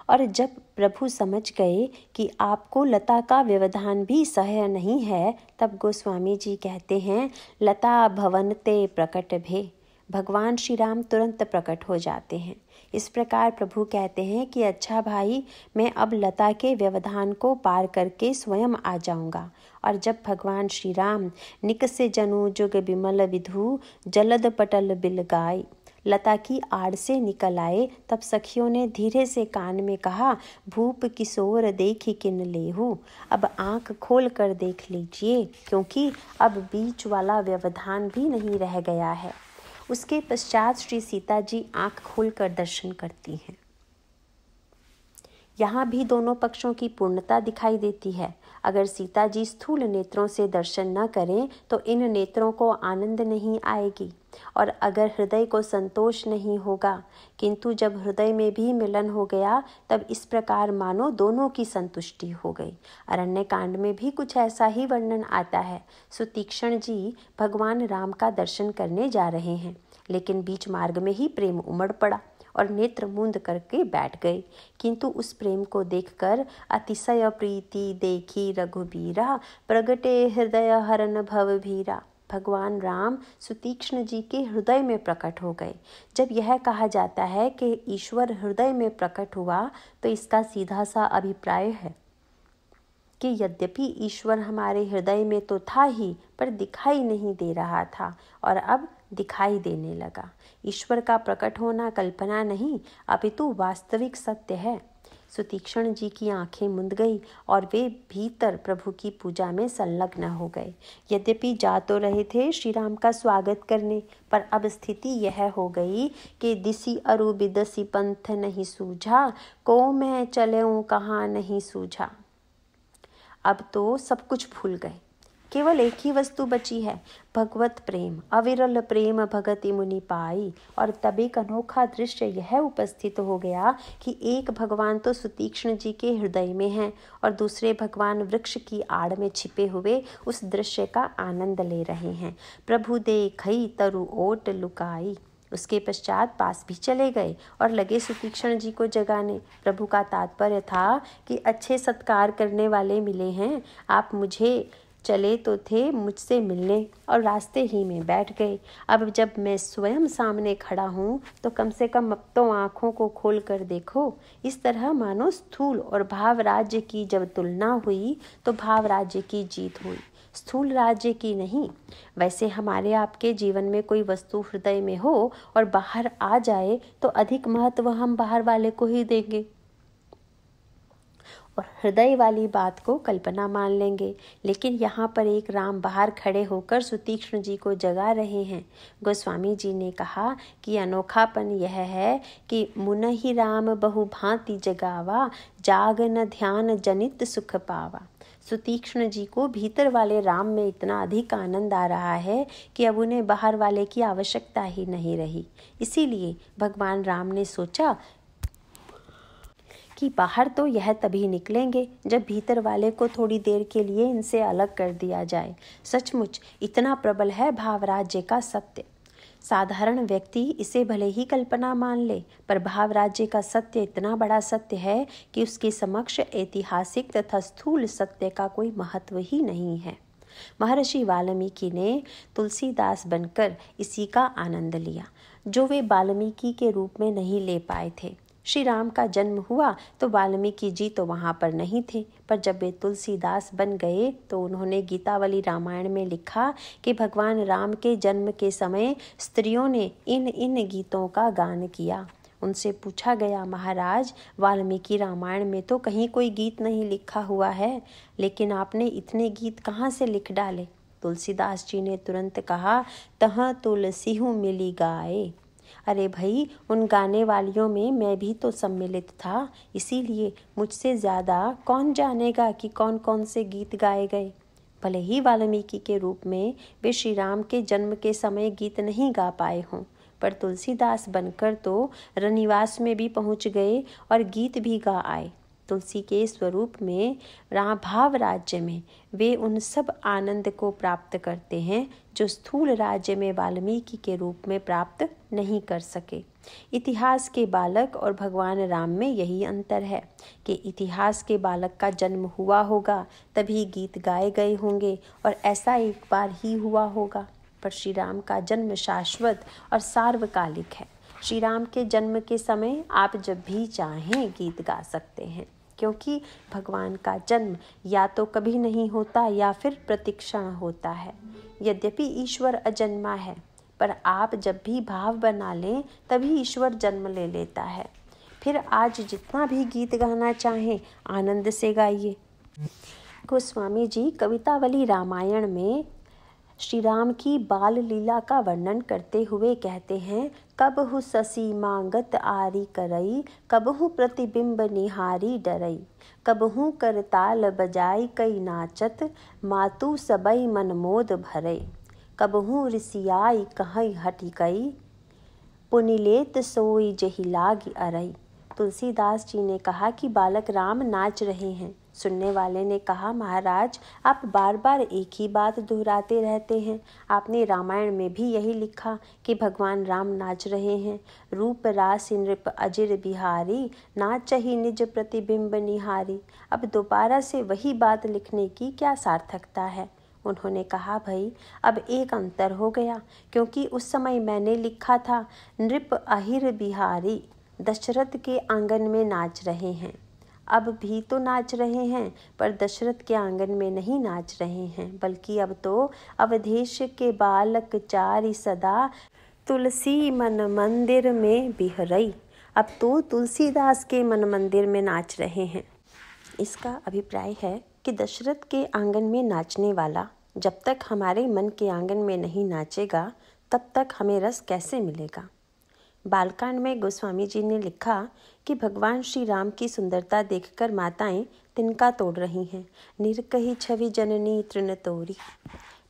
और जब प्रभु समझ गए कि आपको लता का व्यवधान भी सह्य नहीं है, तब गोस्वामी जी कहते हैं, लता भवन ते प्रकट भे, भगवान श्री राम तुरंत प्रकट हो जाते हैं। इस प्रकार प्रभु कहते हैं कि अच्छा भाई, मैं अब लता के व्यवधान को पार करके स्वयं आ जाऊंगा। और जब भगवान श्री राम निकसे जनु जुग बिमल विधु जलद पटल बिल गाय लता की आड़ से निकल आए, तब सखियों ने धीरे से कान में कहा, भूप किशोर देखी किन लेहू। अब आंख खोल कर देख लीजिए, क्योंकि अब बीच वाला व्यवधान भी नहीं रह गया है। उसके पश्चात श्री सीता जी आंख खोलकर दर्शन करती हैं। यहाँ भी दोनों पक्षों की पूर्णता दिखाई देती है। अगर सीता जी स्थूल नेत्रों से दर्शन न करें तो इन नेत्रों को आनंद नहीं आएगी, और अगर हृदय को संतोष नहीं होगा, किंतु जब हृदय में भी मिलन हो गया तब इस प्रकार मानो दोनों की संतुष्टि हो गई। अरण्य कांड में भी कुछ ऐसा ही वर्णन आता है। सुतीक्ष्ण जी भगवान राम का दर्शन करने जा रहे हैं, लेकिन बीच मार्ग में ही प्रेम उमड़ पड़ा और नेत्र मूंद करके बैठ गए। किंतु उस प्रेम को देखकर अतिशय प्रीति देखी रघुबीरा, प्रगटे हृदय हरन भव भीरा। भगवान राम सुतीक्ष्ण जी के हृदय में प्रकट हो गए। जब यह कहा जाता है कि ईश्वर हृदय में प्रकट हुआ, तो इसका सीधा सा अभिप्राय है कि यद्यपि ईश्वर हमारे हृदय में तो था ही, पर दिखाई नहीं दे रहा था, और अब दिखाई देने लगा। ईश्वर का प्रकट होना कल्पना नहीं, अपितु वास्तविक सत्य है। सुतीक्ष्ण जी की आंखें मुंद गई और वे भीतर प्रभु की पूजा में संलग्न हो गए। यद्यपि जा तो रहे थे श्री राम का स्वागत करने, पर अब स्थिति यह हो गई कि दिसी अरु बिदसी पंथ नहीं सूझा, को मैं चलऊं कहाँ नहीं सूझा। अब तो सब कुछ भूल गए, केवल एक ही वस्तु बची है, भगवत प्रेम। अविरल प्रेम भगति मुनि पाई। और तब एक अनोखा दृश्य यह उपस्थित हो गया कि एक भगवान तो सुतीक्ष्ण जी के हृदय में हैं और दूसरे भगवान वृक्ष की आड़ में छिपे हुए उस दृश्य का आनंद ले रहे हैं। प्रभु देखई तरु ओट लुकाई। उसके पश्चात पास भी चले गए और लगे सुतीक्ष्ण जी को जगाने। प्रभु का तात्पर्य था कि अच्छे सत्कार करने वाले मिले हैं, आप मुझे चले तो थे मुझसे मिलने और रास्ते ही में बैठ गए। अब जब मैं स्वयं सामने खड़ा हूँ तो कम से कम अब तो आँखों को खोल कर देखो। इस तरह मानो स्थूल और भाव राज्य की जब तुलना हुई तो भाव राज्य की जीत हुई, स्थूल राज्य की नहीं। वैसे हमारे आपके जीवन में कोई वस्तु हृदय में हो और बाहर आ जाए तो अधिक महत्व हम बाहर वाले को ही देंगे और हृदय वाली बात को कल्पना मान लेंगे। लेकिन यहाँ पर एक राम बाहर खड़े होकर सुतीक्ष्ण जी को जगा रहे हैं। गोस्वामी जी ने कहा कि अनोखापन यह है कि मुनहि राम बहु भांति जगावा, जाग न ध्यान जनित सुख पावा। सुतीक्ष्ण जी को भीतर वाले राम में इतना अधिक आनंद आ रहा है कि अब उन्हें बाहर वाले की आवश्यकता ही नहीं रही। इसीलिए भगवान राम ने सोचा कि बाहर तो यह तभी निकलेंगे जब भीतर वाले को थोड़ी देर के लिए इनसे अलग कर दिया जाए। सचमुच इतना प्रबल है भावराज्य का सत्य। साधारण व्यक्ति इसे भले ही कल्पना मान ले, पर भाव राज्य का सत्य इतना बड़ा सत्य है कि उसके समक्ष ऐतिहासिक तथा स्थूल सत्य का कोई महत्व ही नहीं है। महर्षि वाल्मीकि ने तुलसीदास बनकर इसी का आनंद लिया, जो वे वाल्मीकि के रूप में नहीं ले पाए थे। श्री राम का जन्म हुआ तो वाल्मीकि जी तो वहाँ पर नहीं थे, पर जब वे तुलसीदास बन गए तो उन्होंने गीतावली रामायण में लिखा कि भगवान राम के जन्म के समय स्त्रियों ने इन इन गीतों का गान किया। उनसे पूछा गया, महाराज वाल्मीकि रामायण में तो कहीं कोई गीत नहीं लिखा हुआ है, लेकिन आपने इतने गीत कहाँ से लिख डाले? तुलसीदास जी ने तुरंत कहा, तह तुलसीहु मिली गाए। अरे भाई, उन गाने वालियों में मैं भी तो सम्मिलित था, इसीलिए मुझसे ज़्यादा कौन जानेगा कि कौन कौन से गीत गाए गए। भले ही वाल्मीकि के रूप में वे श्री राम के जन्म के समय गीत नहीं गा पाए हों, पर तुलसीदास बनकर तो रनिवास में भी पहुंच गए और गीत भी गा आए। तुलसी के स्वरूप में भाव राज्य में वे उन सब आनंद को प्राप्त करते हैं जो स्थूल राज्य में वाल्मीकि के रूप में प्राप्त नहीं कर सके। इतिहास के बालक और भगवान राम में यही अंतर है कि इतिहास के बालक का जन्म हुआ होगा तभी गीत गाए गए होंगे और ऐसा एक बार ही हुआ होगा। पर श्री राम का जन्म शाश्वत और सार्वकालिक है। श्री राम के जन्म के समय आप जब भी चाहें गीत गा सकते हैं, क्योंकि भगवान का जन्म या तो कभी नहीं होता या फिर प्रतिक्षण होता है। यद्यपि ईश्वर अजन्मा है, पर आप जब भी भाव बना लें तभी ईश्वर जन्म ले लेता है। फिर आज जितना भी गीत गाना चाहें आनंद से गाइए। गोस्वामी जी कवितावली रामायण में श्री राम की बाल लीला का वर्णन करते हुए कहते हैं, कबहु ससी मांगत आरी करई, कबहु प्रतिबिंब निहारी डरई, कबहु करताल बजाई कई नाचत, मातु सबई मन मोद भरई, कबहु ऋषियाई कहई हटि कई, पुनिलेत सोई जहि लाग अरई। तुलसीदास जी ने कहा कि बालक राम नाच रहे हैं। सुनने वाले ने कहा, महाराज आप बार बार एक ही बात दोहराते रहते हैं। आपने रामायण में भी यही लिखा कि भगवान राम नाच रहे हैं। रूप रास नृप अजिर बिहारी, नाचहि निज प्रतिबिंब निहारी। अब दोबारा से वही बात लिखने की क्या सार्थकता है। उन्होंने कहा, भाई अब एक अंतर हो गया, क्योंकि उस समय मैंने लिखा था नृप अहिर बिहारी, दशरथ के आंगन में नाच रहे हैं। अब भी तो नाच रहे हैं, पर दशरथ के आंगन में नहीं नाच रहे हैं, बल्कि अब तो अवधेश के बालक चारि सदा, तुलसी मन मंदिर में बिहरई। अब तो तुलसीदास के मन मंदिर में नाच रहे हैं। इसका अभिप्राय है कि दशरथ के आंगन में नाचने वाला जब तक हमारे मन के आंगन में नहीं नाचेगा, तब तक हमें रस कैसे मिलेगा। बालकांड में गोस्वामी जी ने लिखा कि भगवान श्री राम की सुंदरता देखकर माताएं तिनका तोड़ रही हैं। निरकही छवि जननी तृण तोरी।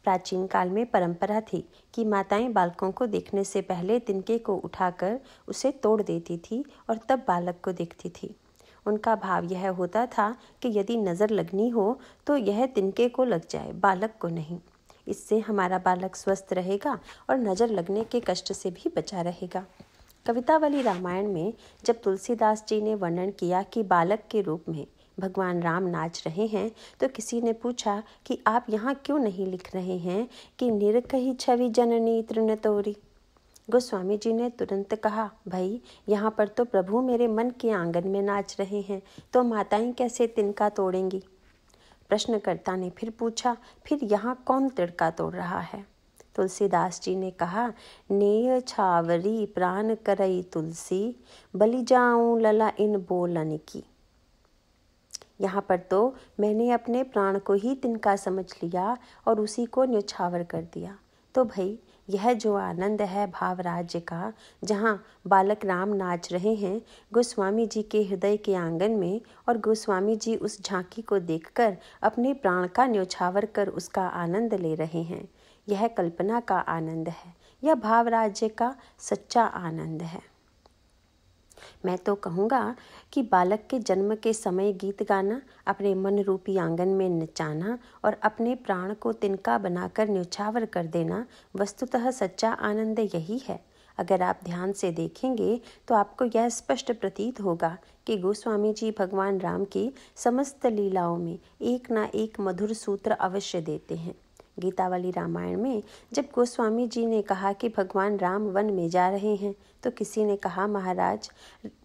प्राचीन काल में परंपरा थी कि माताएं बालकों को देखने से पहले तिनके को उठाकर उसे तोड़ देती थी और तब बालक को देखती थी। उनका भाव यह होता था कि यदि नज़र लगनी हो तो यह तिनके को लग जाए, बालक को नहीं। इससे हमारा बालक स्वस्थ रहेगा और नज़र लगने के कष्ट से भी बचा रहेगा। कवितावली रामायण में जब तुलसीदास जी ने वर्णन किया कि बालक के रूप में भगवान राम नाच रहे हैं, तो किसी ने पूछा कि आप यहाँ क्यों नहीं लिख रहे हैं कि निरकही छवि जननी तृण तोरी। गोस्वामी जी ने तुरंत कहा, भाई यहाँ पर तो प्रभु मेरे मन के आंगन में नाच रहे हैं, तो माताएं कैसे तिनका तोड़ेंगी। प्रश्नकर्ता ने फिर पूछा, फिर यहाँ कौन तिनका तोड़ रहा है। तुलसीदास जी ने कहा, नेय छावरी प्राण करई तुलसी, बलि जाऊं लला इन बोलन की। यहाँ पर तो मैंने अपने प्राण को ही तिनका समझ लिया और उसी को न्यौछावर कर दिया। तो भाई यह जो आनंद है भाव राज्य का, जहाँ बालक राम नाच रहे हैं गोस्वामी जी के हृदय के आंगन में, और गोस्वामी जी उस झांकी को देखकर अपने प्राण का न्यौछावर कर उसका आनंद ले रहे हैं, यह कल्पना का आनंद है, यह भाव राज्य का सच्चा आनंद है। मैं तो कहूँगा कि बालक के जन्म के समय गीत गाना, अपने मन रूपी आंगन में नचाना और अपने प्राण को तिनका बनाकर न्यौछावर कर देना, वस्तुतः सच्चा आनंद यही है। अगर आप ध्यान से देखेंगे तो आपको यह स्पष्ट प्रतीत होगा कि गोस्वामी जी भगवान राम की समस्त लीलाओं में एक ना एक मधुर सूत्र अवश्य देते हैं। गीतावली रामायण में जब गोस्वामी जी ने कहा कि भगवान राम वन में जा रहे हैं, तो किसी ने कहा, महाराज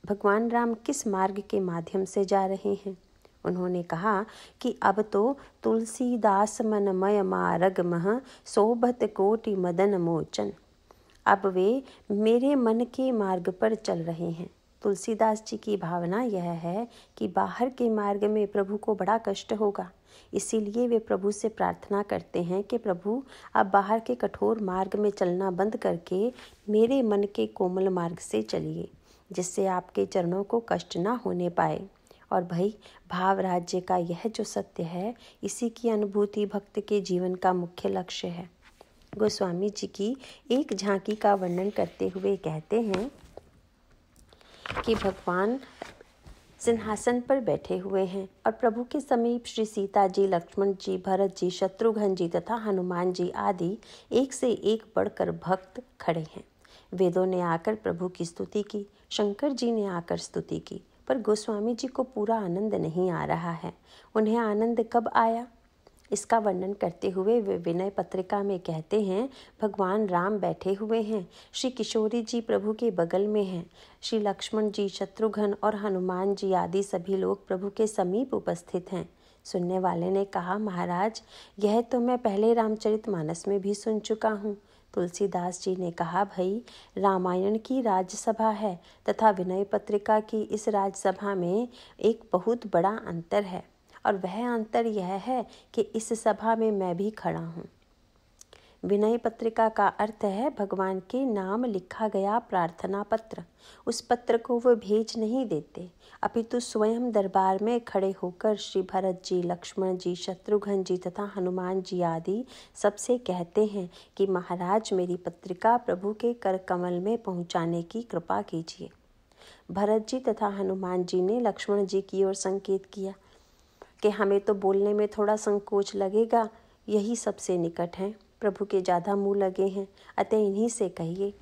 भगवान राम किस मार्ग के माध्यम से जा रहे हैं। उन्होंने कहा कि अब तो तुलसीदास मनमय मार्ग मह, शोभत कोटि मदन मोचन। अब वे मेरे मन के मार्ग पर चल रहे हैं। तुलसीदास जी की भावना यह है कि बाहर के मार्ग में प्रभु को बड़ा कष्ट होगा, इसीलिए वे प्रभु से प्रार्थना करते हैं कि प्रभु आप बाहर के कठोर मार्ग में चलना बंद करके मेरे मन के कोमल मार्ग से चलिए, जिससे आपके चरणों को कष्ट ना होने पाए। और भाई भाव राज्य का यह जो सत्य है, इसी की अनुभूति भक्त के जीवन का मुख्य लक्ष्य है। गोस्वामी जी की एक झांकी का वर्णन करते हुए कहते हैं कि भगवान सिंहासन पर बैठे हुए हैं और प्रभु के समीप श्री सीता जी, लक्ष्मण जी, भरत जी, शत्रुघ्न जी तथा हनुमान जी आदि एक से एक बढ़कर भक्त खड़े हैं। वेदों ने आकर प्रभु की स्तुति की, शंकर जी ने आकर स्तुति की, पर गोस्वामी जी को पूरा आनंद नहीं आ रहा है। उन्हें आनंद कब आया? इसका वर्णन करते हुए वे विनय पत्रिका में कहते हैं, भगवान राम बैठे हुए हैं, श्री किशोरी जी प्रभु के बगल में हैं, श्री लक्ष्मण जी, शत्रुघ्न और हनुमान जी आदि सभी लोग प्रभु के समीप उपस्थित हैं। सुनने वाले ने कहा, महाराज यह तो मैं पहले रामचरितमानस में भी सुन चुका हूँ। तुलसीदास जी ने कहा, भाई रामायण की राजसभा है तथा विनय पत्रिका की इस राजसभा में एक बहुत बड़ा अंतर है, और वह अंतर यह है कि इस सभा में मैं भी खड़ा हूँ। विनय पत्रिका का अर्थ है भगवान के नाम लिखा गया प्रार्थना पत्र। उस पत्र को वो भेज नहीं देते, अपितु स्वयं दरबार में खड़े होकर श्री भरत जी, लक्ष्मण जी, शत्रुघ्न जी तथा हनुमान जी आदि सबसे कहते हैं कि महाराज मेरी पत्रिका प्रभु के कर कमल में पहुँचाने की कृपा कीजिए। भरत जी तथा हनुमान जी ने लक्ष्मण जी की ओर संकेत किया कि हमें तो बोलने में थोड़ा संकोच लगेगा, यही सबसे निकट हैं, प्रभु के ज़्यादा मुँह लगे हैं, अतः इन्हीं से कहिए।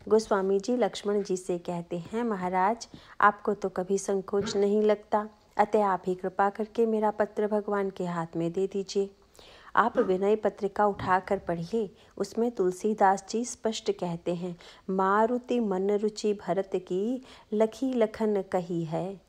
गोस्वामी जी लक्ष्मण जी से कहते हैं, महाराज आपको तो कभी संकोच नहीं लगता, अतः आप ही कृपा करके मेरा पत्र भगवान के हाथ में दे दीजिए। आप विनय पत्रिका उठाकर पढ़िए। उसमें तुलसीदास जी स्पष्ट कहते हैं, मारुति मन रुचि भरत की लखी लखन कही है।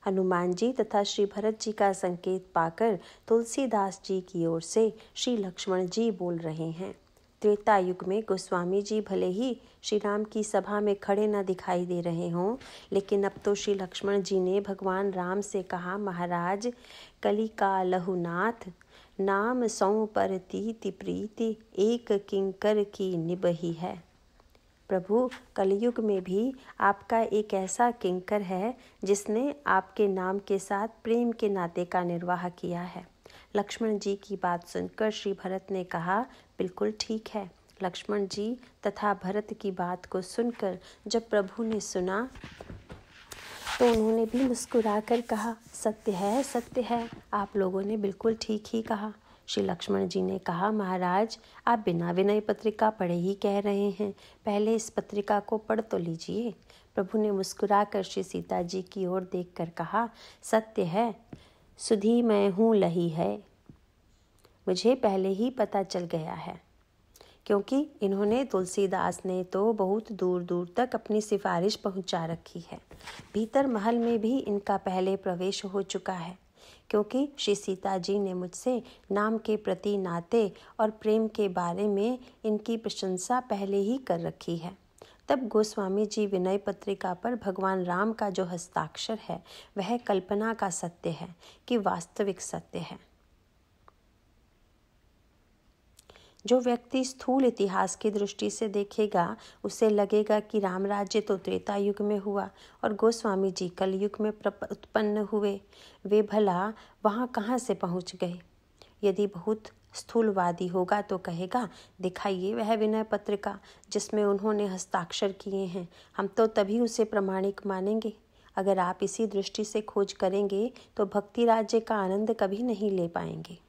हनुमान जी तथा श्री भरत जी का संकेत पाकर तुलसीदास जी की ओर से श्री लक्ष्मण जी बोल रहे हैं। त्रेता युग में गोस्वामी जी भले ही श्री राम की सभा में खड़े न दिखाई दे रहे हों, लेकिन अब तो श्री लक्ष्मण जी ने भगवान राम से कहा, महाराज कलिका लहुनाथ नाम सौ पर तीति प्रीति एक किंकर की निबही है। प्रभु कलयुग में भी आपका एक ऐसा किंकर है जिसने आपके नाम के साथ प्रेम के नाते का निर्वाह किया है। लक्ष्मण जी की बात सुनकर श्री भरत ने कहा, बिल्कुल ठीक है। लक्ष्मण जी तथा भरत की बात को सुनकर जब प्रभु ने सुना तो उन्होंने भी मुस्कुराकर कहा, सत्य है, आप लोगों ने बिल्कुल ठीक ही कहा। श्री लक्ष्मण जी ने कहा, महाराज आप बिना विनय पत्रिका पढ़े ही कह रहे हैं, पहले इस पत्रिका को पढ़ तो लीजिए। प्रभु ने मुस्कुराकर श्री सीता जी की ओर देखकर कहा, सत्य है, सुधी मैं हूँ लही है, मुझे पहले ही पता चल गया है। क्योंकि इन्होंने तुलसीदास ने तो बहुत दूर दूर तक अपनी सिफारिश पहुंचा रखी है। भीतर महल में भी इनका पहले प्रवेश हो चुका है, क्योंकि श्री सीता जी ने मुझसे नाम के प्रति नाते और प्रेम के बारे में इनकी प्रशंसा पहले ही कर रखी है। तब गोस्वामी जी विनय पत्रिका पर भगवान राम का जो हस्ताक्षर है वह कल्पना का सत्य है कि वास्तविक सत्य है। जो व्यक्ति स्थूल इतिहास की दृष्टि से देखेगा उसे लगेगा कि राम राज्य तो त्रेता युग में हुआ और गोस्वामी जी कलयुग में उत्पन्न हुए, वे भला वहाँ कहाँ से पहुँच गए। यदि बहुत स्थूलवादी होगा तो कहेगा, दिखाइए वह विनय पत्रिका जिसमें उन्होंने हस्ताक्षर किए हैं, हम तो तभी उसे प्रामाणिक मानेंगे। अगर आप इसी दृष्टि से खोज करेंगे तो भक्ति राज्य का आनंद कभी नहीं ले पाएंगे।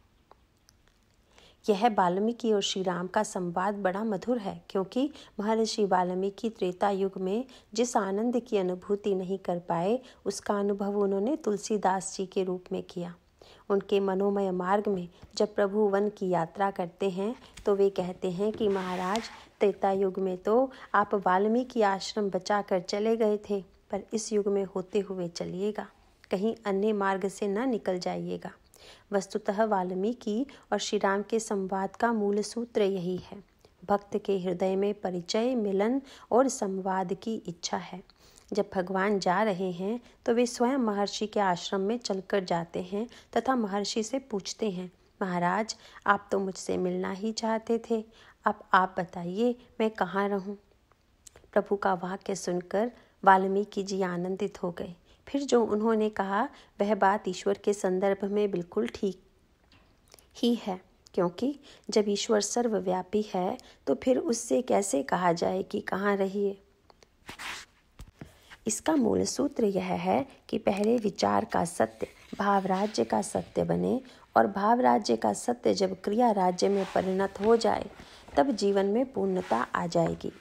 यह वाल्मीकि और श्री राम का संवाद बड़ा मधुर है, क्योंकि महर्षि वाल्मीकि त्रेता युग में जिस आनंद की अनुभूति नहीं कर पाए उसका अनुभव उन्होंने तुलसीदास जी के रूप में किया। उनके मनोमय मार्ग में जब प्रभु वन की यात्रा करते हैं तो वे कहते हैं कि महाराज त्रेता युग में तो आप वाल्मीकि आश्रम बचा कर चले गए थे, पर इस युग में होते हुए चलिएगा, कहीं अन्य मार्ग से न निकल जाइएगा। वस्तुतः वाल्मीकि और श्री राम के संवाद का मूल सूत्र यही है। भक्त के हृदय में परिचय, मिलन और संवाद की इच्छा है। जब भगवान जा रहे हैं तो वे स्वयं महर्षि के आश्रम में चलकर जाते हैं तथा महर्षि से पूछते हैं, महाराज आप तो मुझसे मिलना ही चाहते थे, अब आप बताइए मैं कहाँ रहूं। प्रभु का वाक्य सुनकर वाल्मीकि जी आनंदित हो गए। फिर जो उन्होंने कहा वह बात ईश्वर के संदर्भ में बिल्कुल ठीक ही है, क्योंकि जब ईश्वर सर्वव्यापी है तो फिर उससे कैसे कहा जाए कि कहाँ रहिए। इसका मूल सूत्र यह है कि पहले विचार का सत्य भाव राज्य का सत्य बने, और भाव राज्य का सत्य जब क्रिया राज्य में परिणत हो जाए तब जीवन में पूर्णता आ जाएगी।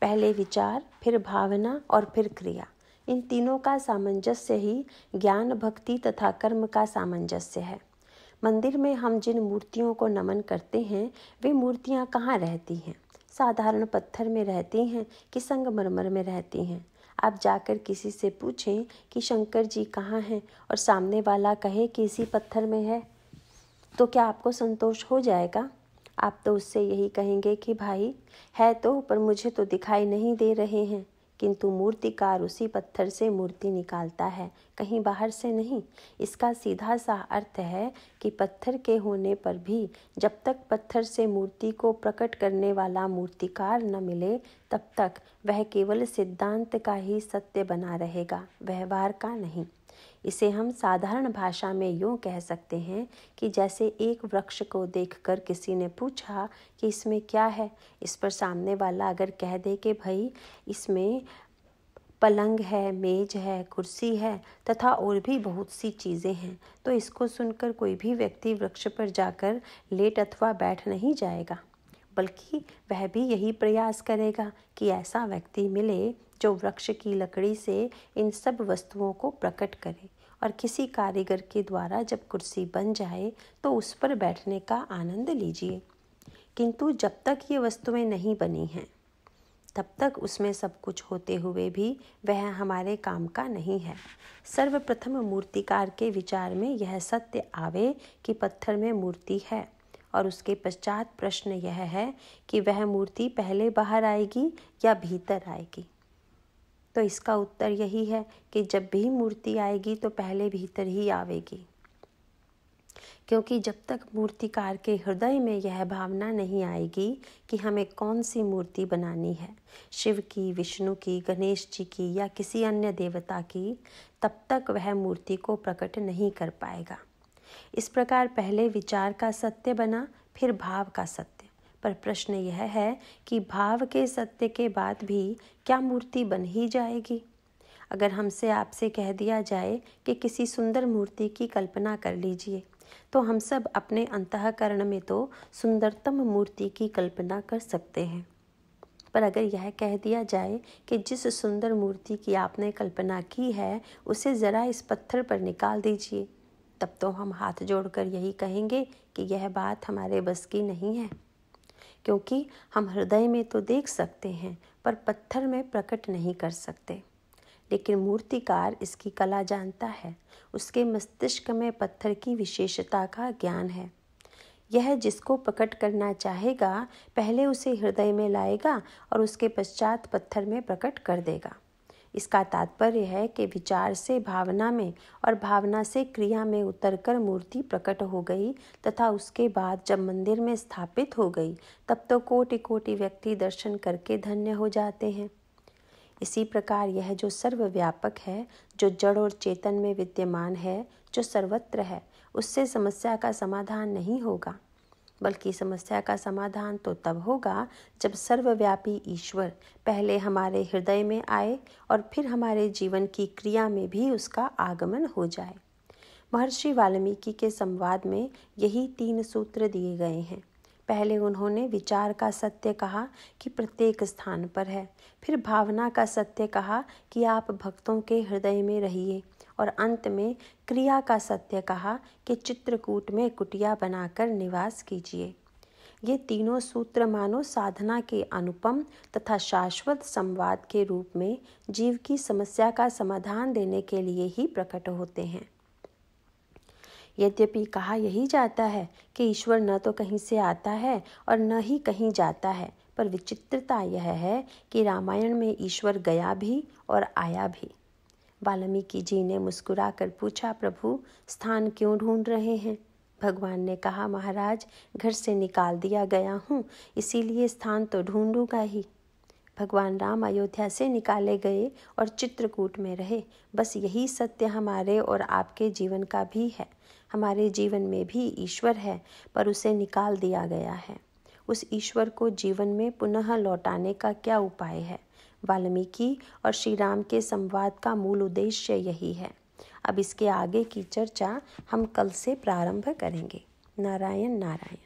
पहले विचार, फिर भावना और फिर क्रिया, इन तीनों का सामंजस्य ही ज्ञान, भक्ति तथा कर्म का सामंजस्य है। मंदिर में हम जिन मूर्तियों को नमन करते हैं वे मूर्तियाँ कहाँ रहती हैं? साधारण पत्थर में रहती हैं कि संगमरमर में रहती हैं? आप जाकर किसी से पूछें कि शंकर जी कहाँ हैं और सामने वाला कहे कि इसी पत्थर में है, तो क्या आपको संतोष हो जाएगा? आप तो उससे यही कहेंगे कि भाई है तो, पर मुझे तो दिखाई नहीं दे रहे हैं। किंतु मूर्तिकार उसी पत्थर से मूर्ति निकालता है, कहीं बाहर से नहीं। इसका सीधा सा अर्थ है कि पत्थर के होने पर भी जब तक पत्थर से मूर्ति को प्रकट करने वाला मूर्तिकार न मिले, तब तक वह केवल सिद्धांत का ही सत्य बना रहेगा, व्यवहार का नहीं। इसे हम साधारण भाषा में यूँ कह सकते हैं कि जैसे एक वृक्ष को देखकर किसी ने पूछा कि इसमें क्या है, इस पर सामने वाला अगर कह दे कि भाई इसमें पलंग है, मेज है, कुर्सी है तथा और भी बहुत सी चीज़ें हैं, तो इसको सुनकर कोई भी व्यक्ति वृक्ष पर जाकर लेट अथवा बैठ नहीं जाएगा, बल्कि वह भी यही प्रयास करेगा कि ऐसा व्यक्ति मिले जो वृक्ष की लकड़ी से इन सब वस्तुओं को प्रकट करे, और किसी कारीगर के द्वारा जब कुर्सी बन जाए तो उस पर बैठने का आनंद लीजिए। किंतु जब तक ये वस्तुएं नहीं बनी हैं, तब तक उसमें सब कुछ होते हुए भी वह हमारे काम का नहीं है। सर्वप्रथम मूर्तिकार के विचार में यह सत्य आवे कि पत्थर में मूर्ति है, और उसके पश्चात प्रश्न यह है कि वह मूर्ति पहले बाहर आएगी या भीतर आएगी। तो इसका उत्तर यही है कि जब भी मूर्ति आएगी तो पहले भीतर ही आवेगी, क्योंकि जब तक मूर्तिकार के हृदय में यह भावना नहीं आएगी कि हमें कौन सी मूर्ति बनानी है, शिव की, विष्णु की, गणेश जी की या किसी अन्य देवता की, तब तक वह मूर्ति को प्रकट नहीं कर पाएगा। इस प्रकार पहले विचार का सत्य बना, फिर भाव का सत्य। पर प्रश्न यह है कि भाव के सत्य के बाद भी क्या मूर्ति बन ही जाएगी? अगर हमसे आपसे कह दिया जाए कि किसी सुंदर मूर्ति की कल्पना कर लीजिए, तो हम सब अपने अंतःकरण में तो सुंदरतम मूर्ति की कल्पना कर सकते हैं। पर अगर यह कह दिया जाए कि जिस सुंदर मूर्ति की आपने कल्पना की है उसे ज़रा इस पत्थर पर निकाल दीजिए, तब तो हम हाथ जोड़कर यही कहेंगे कि यह बात हमारे बस की नहीं है, क्योंकि हम हृदय में तो देख सकते हैं पर पत्थर में प्रकट नहीं कर सकते। लेकिन मूर्तिकार इसकी कला जानता है, उसके मस्तिष्क में पत्थर की विशेषता का ज्ञान है। यह जिसको प्रकट करना चाहेगा पहले उसे हृदय में लाएगा और उसके पश्चात पत्थर में प्रकट कर देगा। इसका तात्पर्य है कि विचार से भावना में और भावना से क्रिया में उतरकर मूर्ति प्रकट हो गई, तथा उसके बाद जब मंदिर में स्थापित हो गई तब तो कोटि कोटि व्यक्ति दर्शन करके धन्य हो जाते हैं। इसी प्रकार यह जो सर्वव्यापक है, जो जड़ और चेतन में विद्यमान है, जो सर्वत्र है, उससे समस्या का समाधान नहीं होगा, बल्कि समस्या का समाधान तो तब होगा जब सर्वव्यापी ईश्वर पहले हमारे हृदय में आए और फिर हमारे जीवन की क्रिया में भी उसका आगमन हो जाए। महर्षि वाल्मीकि के संवाद में यही 3 सूत्र दिए गए हैं। पहले उन्होंने विचार का सत्य कहा कि प्रत्येक स्थान पर है, फिर भावना का सत्य कहा कि आप भक्तों के हृदय में रहिए, और अंत में क्रिया का सत्य कहा कि चित्रकूट में कुटिया बनाकर निवास कीजिए। ये तीनों सूत्र मानो साधना के अनुपम तथा शाश्वत संवाद के रूप में जीव की समस्या का समाधान देने के लिए ही प्रकट होते हैं। यद्यपि कहा यही जाता है कि ईश्वर न तो कहीं से आता है और न ही कहीं जाता है, पर विचित्रता यह है कि रामायण में ईश्वर गया भी और आया भी। वाल्मीकि जी ने मुस्कुराकर पूछा, प्रभु स्थान क्यों ढूंढ रहे हैं? भगवान ने कहा, महाराज घर से निकाल दिया गया हूँ, इसीलिए स्थान तो ढूंढूंगा ही। भगवान राम अयोध्या से निकाले गए और चित्रकूट में रहे। बस यही सत्य हमारे और आपके जीवन का भी है। हमारे जीवन में भी ईश्वर है, पर उसे निकाल दिया गया है। उस ईश्वर को जीवन में पुनः लौटाने का क्या उपाय है? वाल्मीकि और श्री राम के संवाद का मूल उद्देश्य यही है। अब इसके आगे की चर्चा हम कल से प्रारंभ करेंगे। नारायण नारायण।